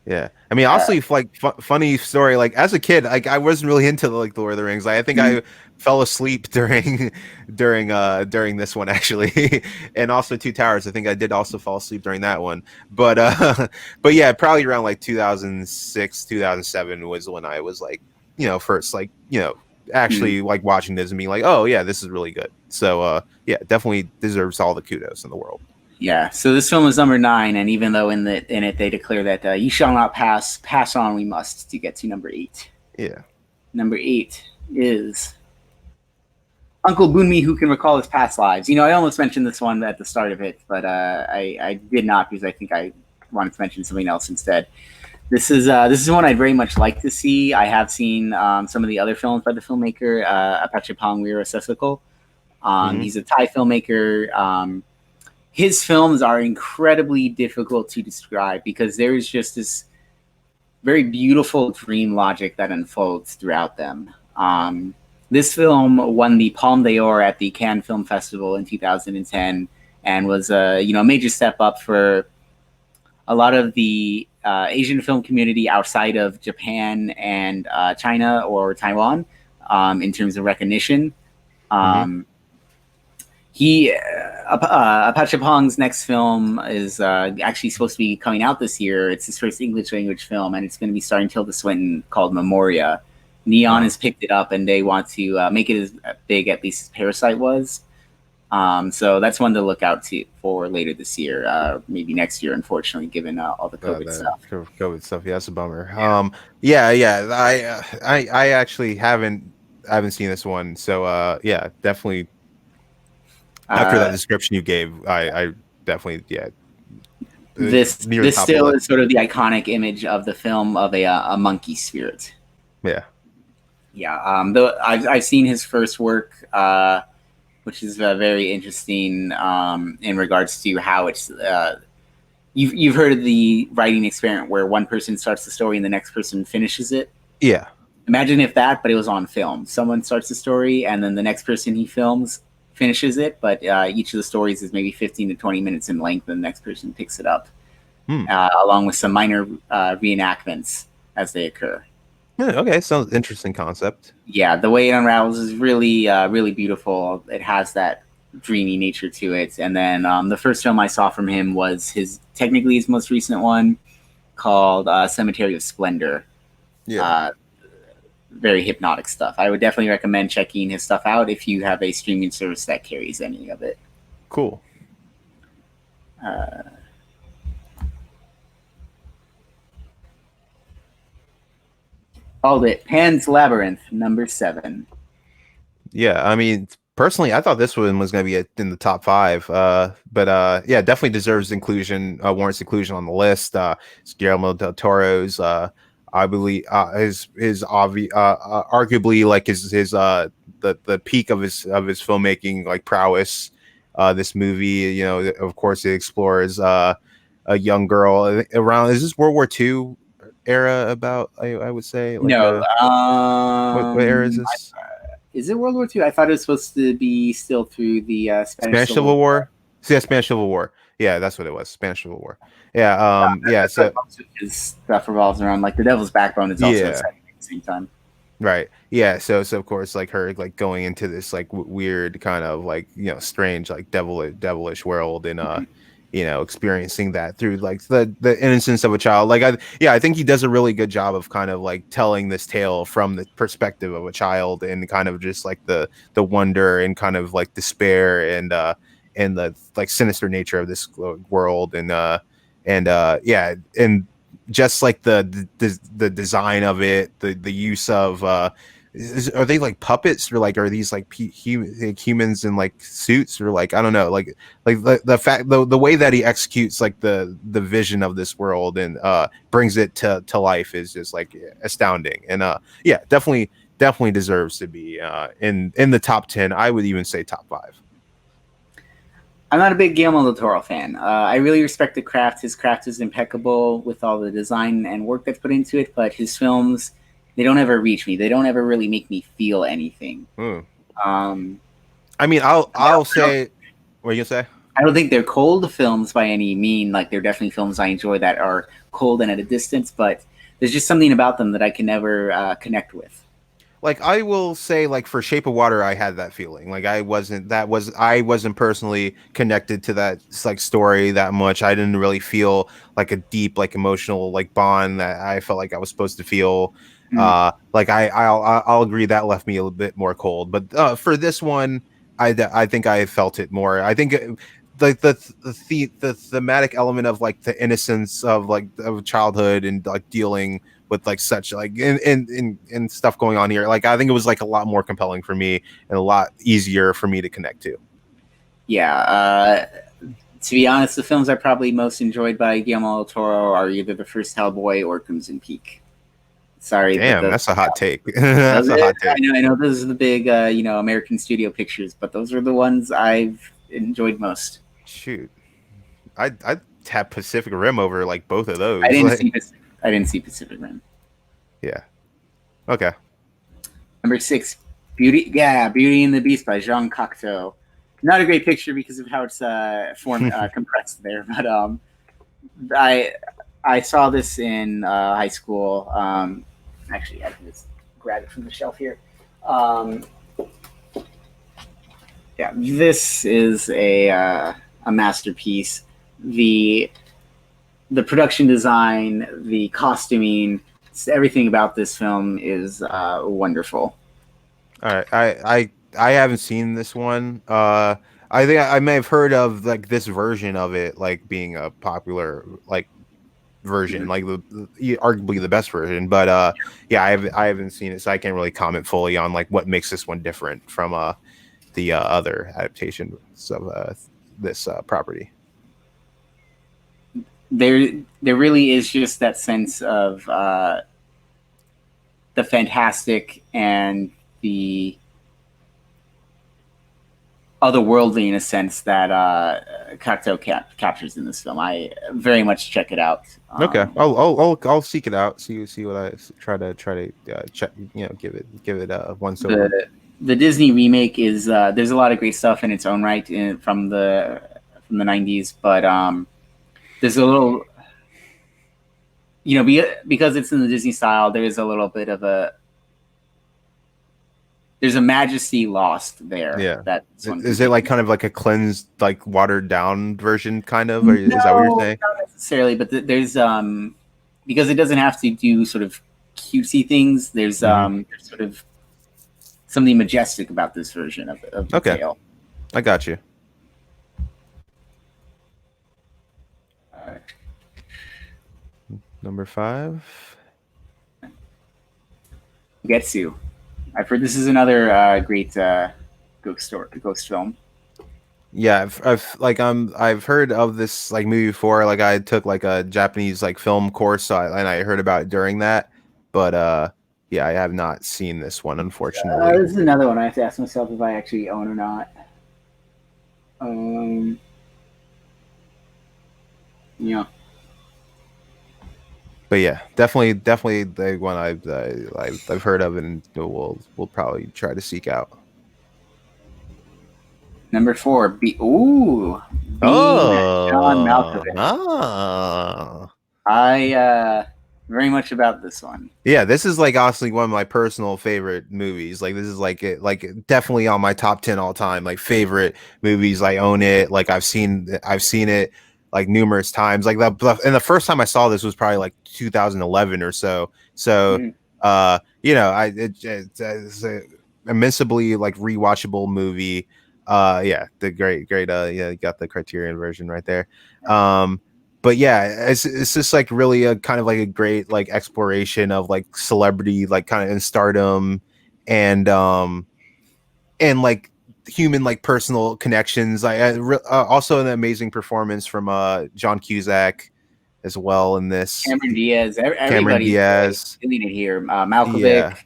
Speaker 2: Yeah, I mean, honestly, like funny story. Like as a kid, like I wasn't really into like Lord of the Rings. Like, I think I fell asleep during this one actually, and also Two Towers. I think I did also fall asleep during that one. But yeah, probably around like 2006, 2007 was when I was like, first like actually like watching this and being like, oh yeah, this is really good. So yeah, definitely deserves all the kudos in the world.
Speaker 1: Yeah, so this film is number 9, and even though in it they declare that you shall not pass on, we must, to get to number 8.
Speaker 2: Yeah.
Speaker 1: Number 8 is Uncle Boonmee Who Can Recall His Past Lives. I almost mentioned this one at the start of it, but I did not, because I think I wanted to mention something else instead. This is one I'd very much like to see. I have seen some of the other films by the filmmaker, Apachepong Weerasethakul. He's a Thai filmmaker. His films are incredibly difficult to describe because there is just this very beautiful dream logic that unfolds throughout them. This film won the Palme d'Or at the Cannes Film Festival in 2010 and was a major step up for a lot of the Asian film community outside of Japan and China or Taiwan in terms of recognition. Apachepong's next film is actually supposed to be coming out this year. It's his first English language film, and it's going to be starring Tilda Swinton, called Memoria. Neon has picked it up, and they want to make it as big, at least as Parasite was. So that's one to look out for later this year, maybe next year, unfortunately, given all the COVID
Speaker 2: The
Speaker 1: stuff.
Speaker 2: COVID stuff. Yeah, that's a bummer.
Speaker 1: Yeah.
Speaker 2: Yeah. I actually haven't seen this one. So yeah, definitely. After that
Speaker 1: Uh,
Speaker 2: description you gave, I definitely near the
Speaker 1: this
Speaker 2: top of the
Speaker 1: still
Speaker 2: list.
Speaker 1: is sort of the iconic image of the film of a monkey spirit.
Speaker 2: Yeah.
Speaker 1: Yeah. Though I've seen his first work, which is very interesting in regards to how it's. You've heard of the writing experiment where one person starts the story and the next person finishes it.
Speaker 2: Yeah.
Speaker 1: Imagine if that, but it was on film. Someone starts the story and then the next person he films finishes it, but each of the stories is maybe 15 to 20 minutes in length, and the next person picks it up, along with some minor reenactments as they occur.
Speaker 2: Yeah, okay, sounds interesting concept.
Speaker 1: Yeah, the way it unravels is really, really beautiful. It has that dreamy nature to it. And then the first film I saw from him was technically his most recent one, called Cemetery of Splendor.
Speaker 2: Yeah.
Speaker 1: Very hypnotic stuff. I would definitely recommend checking his stuff out if you have a streaming service that carries any of it.
Speaker 2: Cool.
Speaker 1: Called it Pan's Labyrinth, number 7.
Speaker 2: Yeah, I mean, personally, I thought this one was going to be in the top 5. But yeah, definitely deserves inclusion, warrants inclusion on the list. It's Guillermo del Toro's. I believe his arguably like his the peak of his filmmaking like prowess. This movie, you know, of course, it explores a young girl around. Is this World War II era? About I would say like
Speaker 1: No,
Speaker 2: what era is this?
Speaker 1: Is it World War II? I thought it was supposed to be still through the Spanish
Speaker 2: Spanish
Speaker 1: Civil
Speaker 2: Civil
Speaker 1: War.
Speaker 2: War. So yeah, Spanish Civil War. Yeah, that's what it was. Spanish Civil War. Yeah. Yeah. So
Speaker 1: his stuff revolves around like the Devil's Backbone is also exciting at the same time.
Speaker 2: right. Yeah. So of course, like her like going into this like weird kind of like strange like devilish world and experiencing that through like the innocence of a child. Like I think he does a really good job of kind of like telling this tale from the perspective of a child and kind of just like the wonder and kind of like despair and the like sinister nature of this world and yeah, and just like the design of it, the use of are they like puppets or like are these like humans in like suits or like I don't know like the fact the way that he executes like the vision of this world and brings it to life is just like astounding and yeah, definitely deserves to be in the top 10. I would even say top 5.
Speaker 1: I'm not a big Guillermo del Toro fan. I really respect the craft. His craft is impeccable with all the design and work that's put into it, but his films, they don't ever reach me. They don't ever really make me feel anything.
Speaker 2: I mean, I'll say, what are you gonna say?
Speaker 1: I don't think they're cold films by any mean. Like they're definitely films I enjoy that are cold and at a distance, but there's just something about them that I can never connect with.
Speaker 2: Like I will say, like for Shape of Water, I had that feeling. Like I wasn't personally connected to that like story that much. I didn't really feel like a deep like emotional like bond that I felt like I was supposed to feel. Like I'll agree that left me a little bit more cold. But for this one, I think I felt it more. I think like the thematic element of like the innocence of like of childhood and like dealing with like such like and stuff going on here. Like I think it was like a lot more compelling for me and a lot easier for me to connect to.
Speaker 1: Yeah. To be honest, the films I probably most enjoyed by Guillermo del Toro are either the first Hellboy or Crimson Peak. Sorry,
Speaker 2: damn, that's a hot take. That's a hot take.
Speaker 1: I know those are the big, American studio pictures, but those are the ones I've enjoyed most.
Speaker 2: Shoot, I tap Pacific Rim over like both of those.
Speaker 1: I didn't see Pacific Rim.
Speaker 2: Yeah. Okay.
Speaker 1: Number 6, Beauty and the Beast by Jean Cocteau. Not a great picture because of how it's compressed there, but I saw this in high school. Actually, I can just grab it from the shelf here. Yeah, this is a masterpiece. The production design, the costuming, everything about this film is wonderful.
Speaker 2: All right, I haven't seen this one. I think I may have heard of like this version of it like being a popular like version, like arguably the best version. But yeah, I haven't seen it, so I can't really comment fully on like what makes this one different from the other adaptations of this property.
Speaker 1: There really is just that sense of the fantastic and the otherworldly in a sense that Cocteau captures in this film. I very much check it out.
Speaker 2: Okay, I'll seek it out. See what I try to check. Give it once over.
Speaker 1: The Disney remake is there's a lot of great stuff in its own right from the 90s, but there's a little, because it's in the Disney style, there's a little bit of there's a majesty lost there.
Speaker 2: Yeah. Is it like kind of like a cleansed, like watered down version, kind of? Or is that what you're saying?
Speaker 1: Not necessarily, but there's because it doesn't have to do sort of cutesy things. There's sort of something majestic about this version of the tale.
Speaker 2: I got you.
Speaker 1: All right.
Speaker 2: Number 5.
Speaker 1: Getsu. I've heard this is another great ghost film.
Speaker 2: Yeah, I've heard of this like movie before. Like I took like a Japanese like film course, and I heard about it during that. But yeah, I have not seen this one, unfortunately.
Speaker 1: This is another one I have to ask myself if I actually own or not. Yeah.
Speaker 2: But yeah, definitely the one I've heard of, and we'll probably try to seek out.
Speaker 1: Number 4, John Malkovich. I very much about this one.
Speaker 2: Yeah, this is like honestly one of my personal favorite movies. Like this is like definitely on my top 10 all time like favorite movies. I own it. Like I've seen it like numerous times. Like and the first time I saw this was probably like 2011 or so. So it's a immensely like rewatchable movie. Yeah, the great you got the Criterion version right there. But yeah, it's just like really a kind of like a great like exploration of like celebrity like kind of in stardom and like human like personal connections. Also an amazing performance from John Cusack as well in this.
Speaker 1: Cameron Diaz, everybody's feeling it here. Malkovich,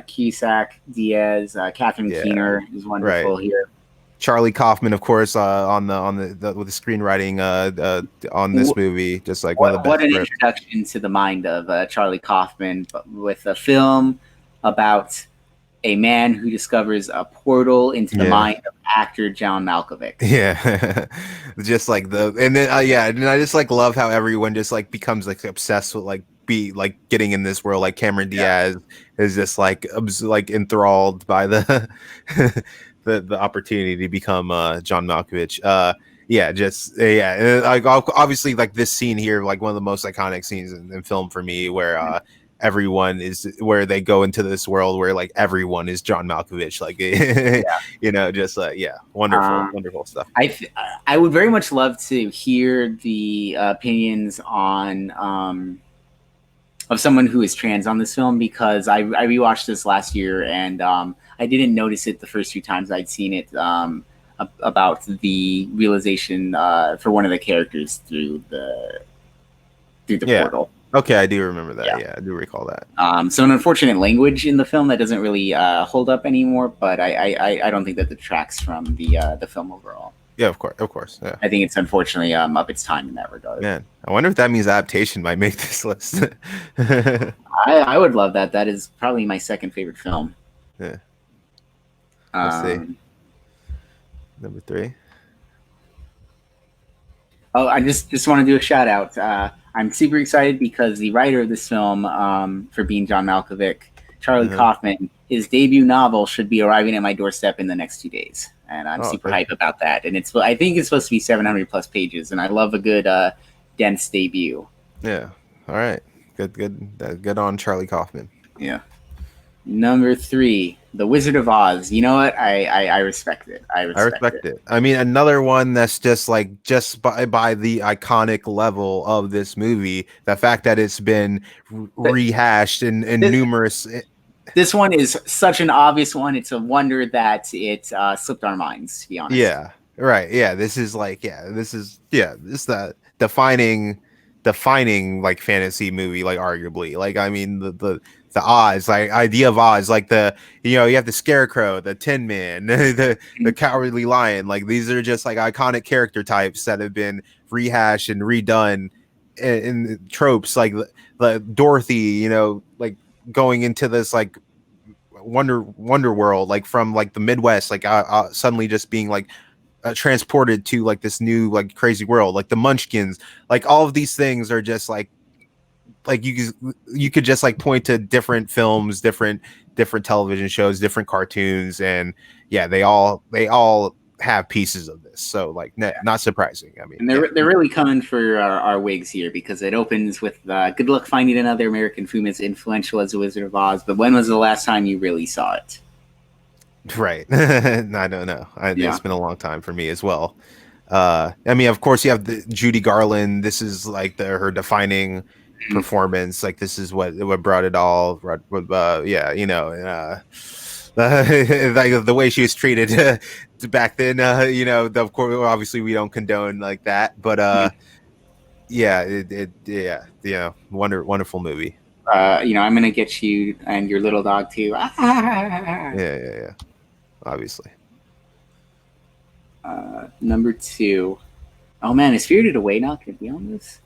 Speaker 1: Cusack, Diaz, Catherine Keener is wonderful here.
Speaker 2: Charlie Kaufman, of course, on the with the screenwriting on this movie, just like one of the best.
Speaker 1: What an introduction to the mind of Charlie Kaufman, but with a film about a man who discovers a portal into the mind of actor John Malkovich.
Speaker 2: Yeah, just like and then I just like love how everyone just like becomes like obsessed with like getting in this world. Like Cameron Diaz is just like enthralled by the the opportunity to become John Malkovich. Like obviously like this scene here, like one of the most iconic scenes in film for me, where where they go into this world where like everyone is John Malkovich, like wonderful stuff.
Speaker 1: I would very much love to hear the opinions on of someone who is trans on this film, because I rewatched this last year and I didn't notice it the first few times I'd seen it, about the realization for one of the characters through the portal.
Speaker 2: Okay, I do remember that. Yeah, I do recall that.
Speaker 1: So an unfortunate language in the film that doesn't really hold up anymore, but I don't think that detracts from the film overall.
Speaker 2: Yeah, of course. Yeah.
Speaker 1: I think it's unfortunately up its time in that regard.
Speaker 2: Man, I wonder if that means adaptation might make this list.
Speaker 1: I would love that. That is probably my second favorite film.
Speaker 2: Yeah. Let's see. Number 3.
Speaker 1: Oh, I just want to do a shout out. I'm super excited because the writer of this film, for being John Malkovich, Charlie Kaufman, his debut novel should be arriving at my doorstep in the next 2 days, and I'm super hype about that. And I think it's supposed to be 700 plus pages, and I love a good dense debut.
Speaker 2: Yeah. All right. Good on Charlie Kaufman.
Speaker 1: Yeah. Number 3, The Wizard of Oz. You know what? I respect it. I
Speaker 2: I
Speaker 1: respect
Speaker 2: respect
Speaker 1: it.
Speaker 2: it. I mean, another one that's just like by the iconic level of this movie, the fact that it's been
Speaker 1: But
Speaker 2: rehashed in
Speaker 1: this,
Speaker 2: numerous.
Speaker 1: this one is such an obvious one. It's a wonder that it slipped our minds, to be honest.
Speaker 2: Yeah, right. Yeah, this is like this the defining like fantasy movie, like arguably. Like I mean the Oz, like idea of Oz, like you have the Scarecrow, the Tin Man, the Cowardly Lion. Like these are just like iconic character types that have been rehashed and redone in tropes like the Dorothy, like going into this like wonder world, like from like the Midwest, like suddenly just being like transported to like this new like crazy world, like the Munchkins, like all of these things are just like you could just like point to different films, different television shows, different cartoons, and yeah, they all have pieces of this. So like not surprising. I mean,
Speaker 1: And they're really coming for our wigs here, because it opens with good luck finding another American film as influential as The Wizard of Oz. But when was the last time you really saw it?
Speaker 2: right. I don't know. It's been a long time for me as well. I mean, of course, you have the Judy Garland. This is like her defining performance. Like this is what brought it all. Yeah, like the way she was treated back then. Of course, obviously, we don't condone like that, but wonderful movie.
Speaker 1: I'm gonna get you and your little dog too.
Speaker 2: Yeah, obviously.
Speaker 1: Number 2. Oh man, is Spirited Away not gonna be on this?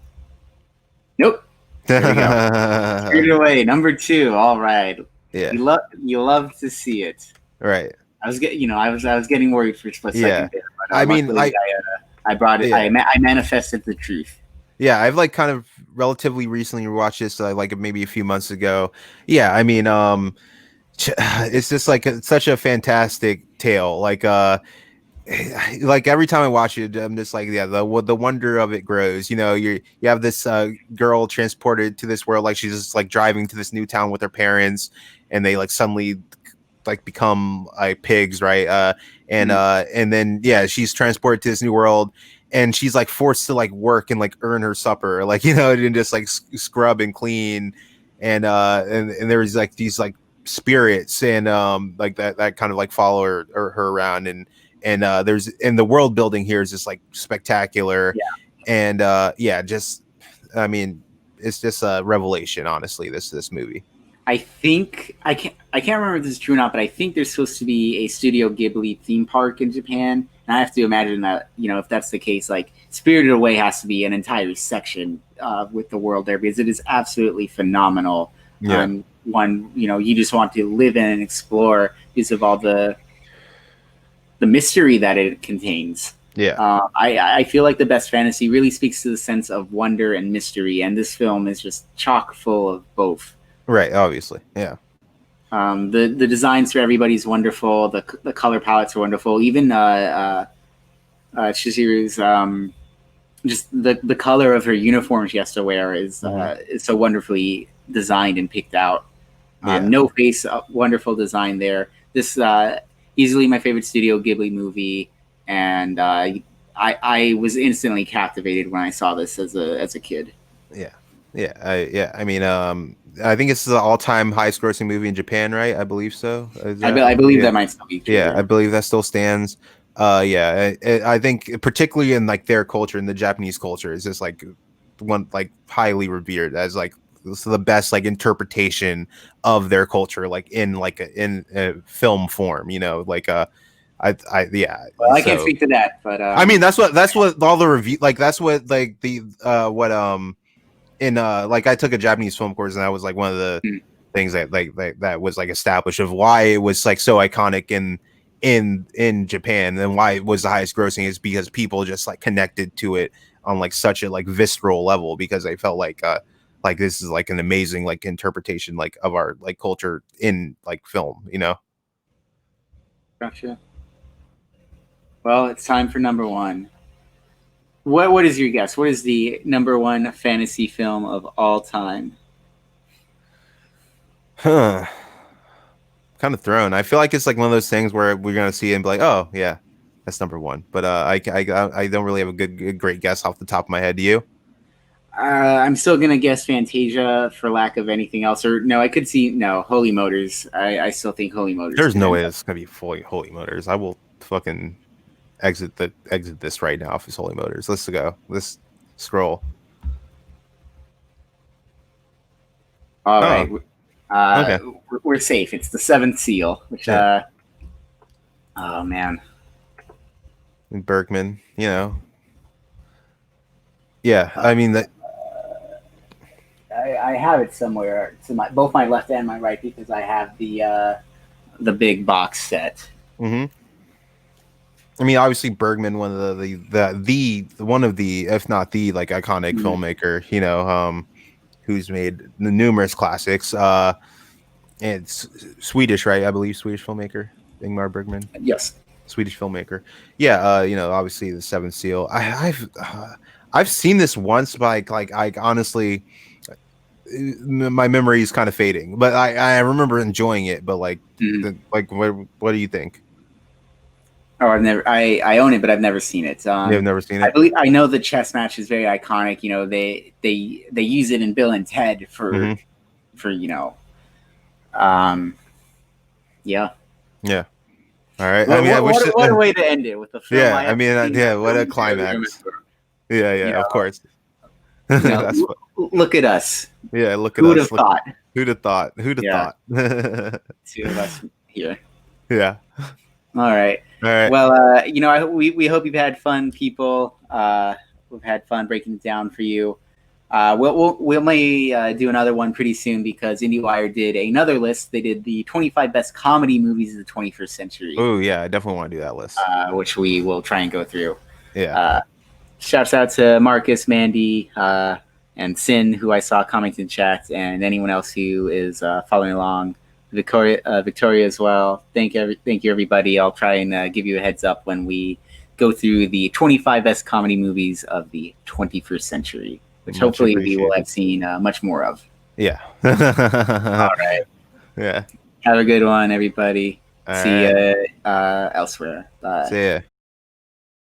Speaker 1: Nope. There we go. Spirited Away, number 2. All right.
Speaker 2: Yeah.
Speaker 1: You love to see it.
Speaker 2: Right.
Speaker 1: I was getting worried for a split second there, but
Speaker 2: I mean,
Speaker 1: I brought it.
Speaker 2: Yeah.
Speaker 1: I manifested the truth.
Speaker 2: Yeah, I've like kind of relatively recently watched this, like maybe a few months ago. Yeah, I mean, it's just like such a fantastic tale. Like every time I watch it, I'm just like, yeah, the wonder of it grows. You have this girl transported to this world, like she's just like driving to this new town with her parents, and they like suddenly like become like pigs, right? And then she's transported to this new world, and she's like forced to like work and like earn her supper, like and just like scrub and clean, and there's like these like spirits and like that kind of like follow her around, and there's the world building here is just like spectacular, and just I mean it's just a revelation, honestly, this movie.
Speaker 1: I think I can't remember if this is true or not, but I think there's supposed to be a Studio Ghibli theme park in Japan, and I have to imagine that if that's the case, like Spirited Away has to be an entire section with the world there, because it is absolutely phenomenal. One you just want to live in and explore because of all the mystery that it contains. I feel like the best fantasy really speaks to the sense of wonder and mystery, and this film is just chock full of both.
Speaker 2: Right, obviously, yeah.
Speaker 1: The designs for everybody's wonderful. The color palettes are wonderful. Even Chihiru's just the color of her uniform she has to wear is so wonderfully designed and picked out. No Face, wonderful design there. This easily my favorite Studio Ghibli movie, and I was instantly captivated when I saw this as a kid.
Speaker 2: I mean, I think it's the all-time highest-grossing movie in Japan, right? I believe so.
Speaker 1: I believe that might still be true.
Speaker 2: Yeah, I believe that still stands. I think particularly in like their culture, in the Japanese culture, is just like one like highly revered as like the best like interpretation of their culture, like in a film form. Like
Speaker 1: Well, I can't speak to that, but
Speaker 2: I mean that's what all the review like that's what like the in like I took a Japanese film course, and that was like one of the things that that was like established of why it was like so iconic in Japan, and why it was the highest grossing is because people just like connected to it on like such a like visceral level, because they felt like this is like an amazing like interpretation like of our like culture in like film.
Speaker 1: Gotcha. Well, it's time for number 1. What is your guess? What is the number 1 fantasy film of all time?
Speaker 2: kind of thrown. I feel like it's like one of those things where we're gonna see it and be like, oh yeah, that's number one. But I don't really have a great guess off the top of my head. Do you?
Speaker 1: I'm still gonna guess Fantasia for lack of anything else. Or no, I could see no Holy Motors. I still think Holy Motors.
Speaker 2: There's no way it's gonna be fully Holy Motors. I will fucking exit this right now if it's Holy Motors. Let's go. Let's scroll.
Speaker 1: All right. Okay. We're safe. It's the Seventh Seal, which oh man.
Speaker 2: Bergman, you know. Yeah, I mean that.
Speaker 1: I have it somewhere. It's in both my left and my right because I have the big box set.
Speaker 2: Mm-hmm. I mean, obviously Bergman, one of the one of the, if not the like iconic filmmaker, you know, who's made numerous classics. It's Swedish, right? I believe Swedish filmmaker Ingmar Bergman.
Speaker 1: Yes,
Speaker 2: Swedish filmmaker. Yeah, you know, obviously the Seventh Seal. I've seen this once, but like I honestly, my memory is kind of fading. But I remember enjoying it. But like, what do you think?
Speaker 1: Oh, I own it, but I've never seen it.
Speaker 2: You've never seen it?
Speaker 1: I know the chess match is very iconic. You know, they use it in Bill and Ted for you know, yeah.
Speaker 2: Yeah. All right.
Speaker 1: Well, I mean, what a way to end it with the film.
Speaker 2: Yeah. I mean, what a climax. Yeah. Of course.
Speaker 1: You know, look at us.
Speaker 2: Yeah. Look at
Speaker 1: us.
Speaker 2: Who'd
Speaker 1: have thought?
Speaker 2: Who'd have thought? Who'd have thought?
Speaker 1: Two of us here.
Speaker 2: Yeah.
Speaker 1: All right. Well, you know, we hope you've had fun, people. We've had fun breaking it down for you. We may do another one pretty soon because Indiewire did another list. They did the 25 best comedy movies of the 21st century.
Speaker 2: Oh yeah, I definitely want to do that list.
Speaker 1: Which we will try and go through.
Speaker 2: Yeah.
Speaker 1: Shouts out to Marcus, Mandy, and Sin, who I saw comment in chat, and anyone else who is following along. Victoria as well. Thank you, everybody. I'll try and give you a heads up when we go through the 25 best comedy movies of the 21st century, which hopefully we will have seen much more of.
Speaker 2: Yeah.
Speaker 1: All right.
Speaker 2: Yeah.
Speaker 1: Have a good one, everybody. See you elsewhere. Bye.
Speaker 2: See ya.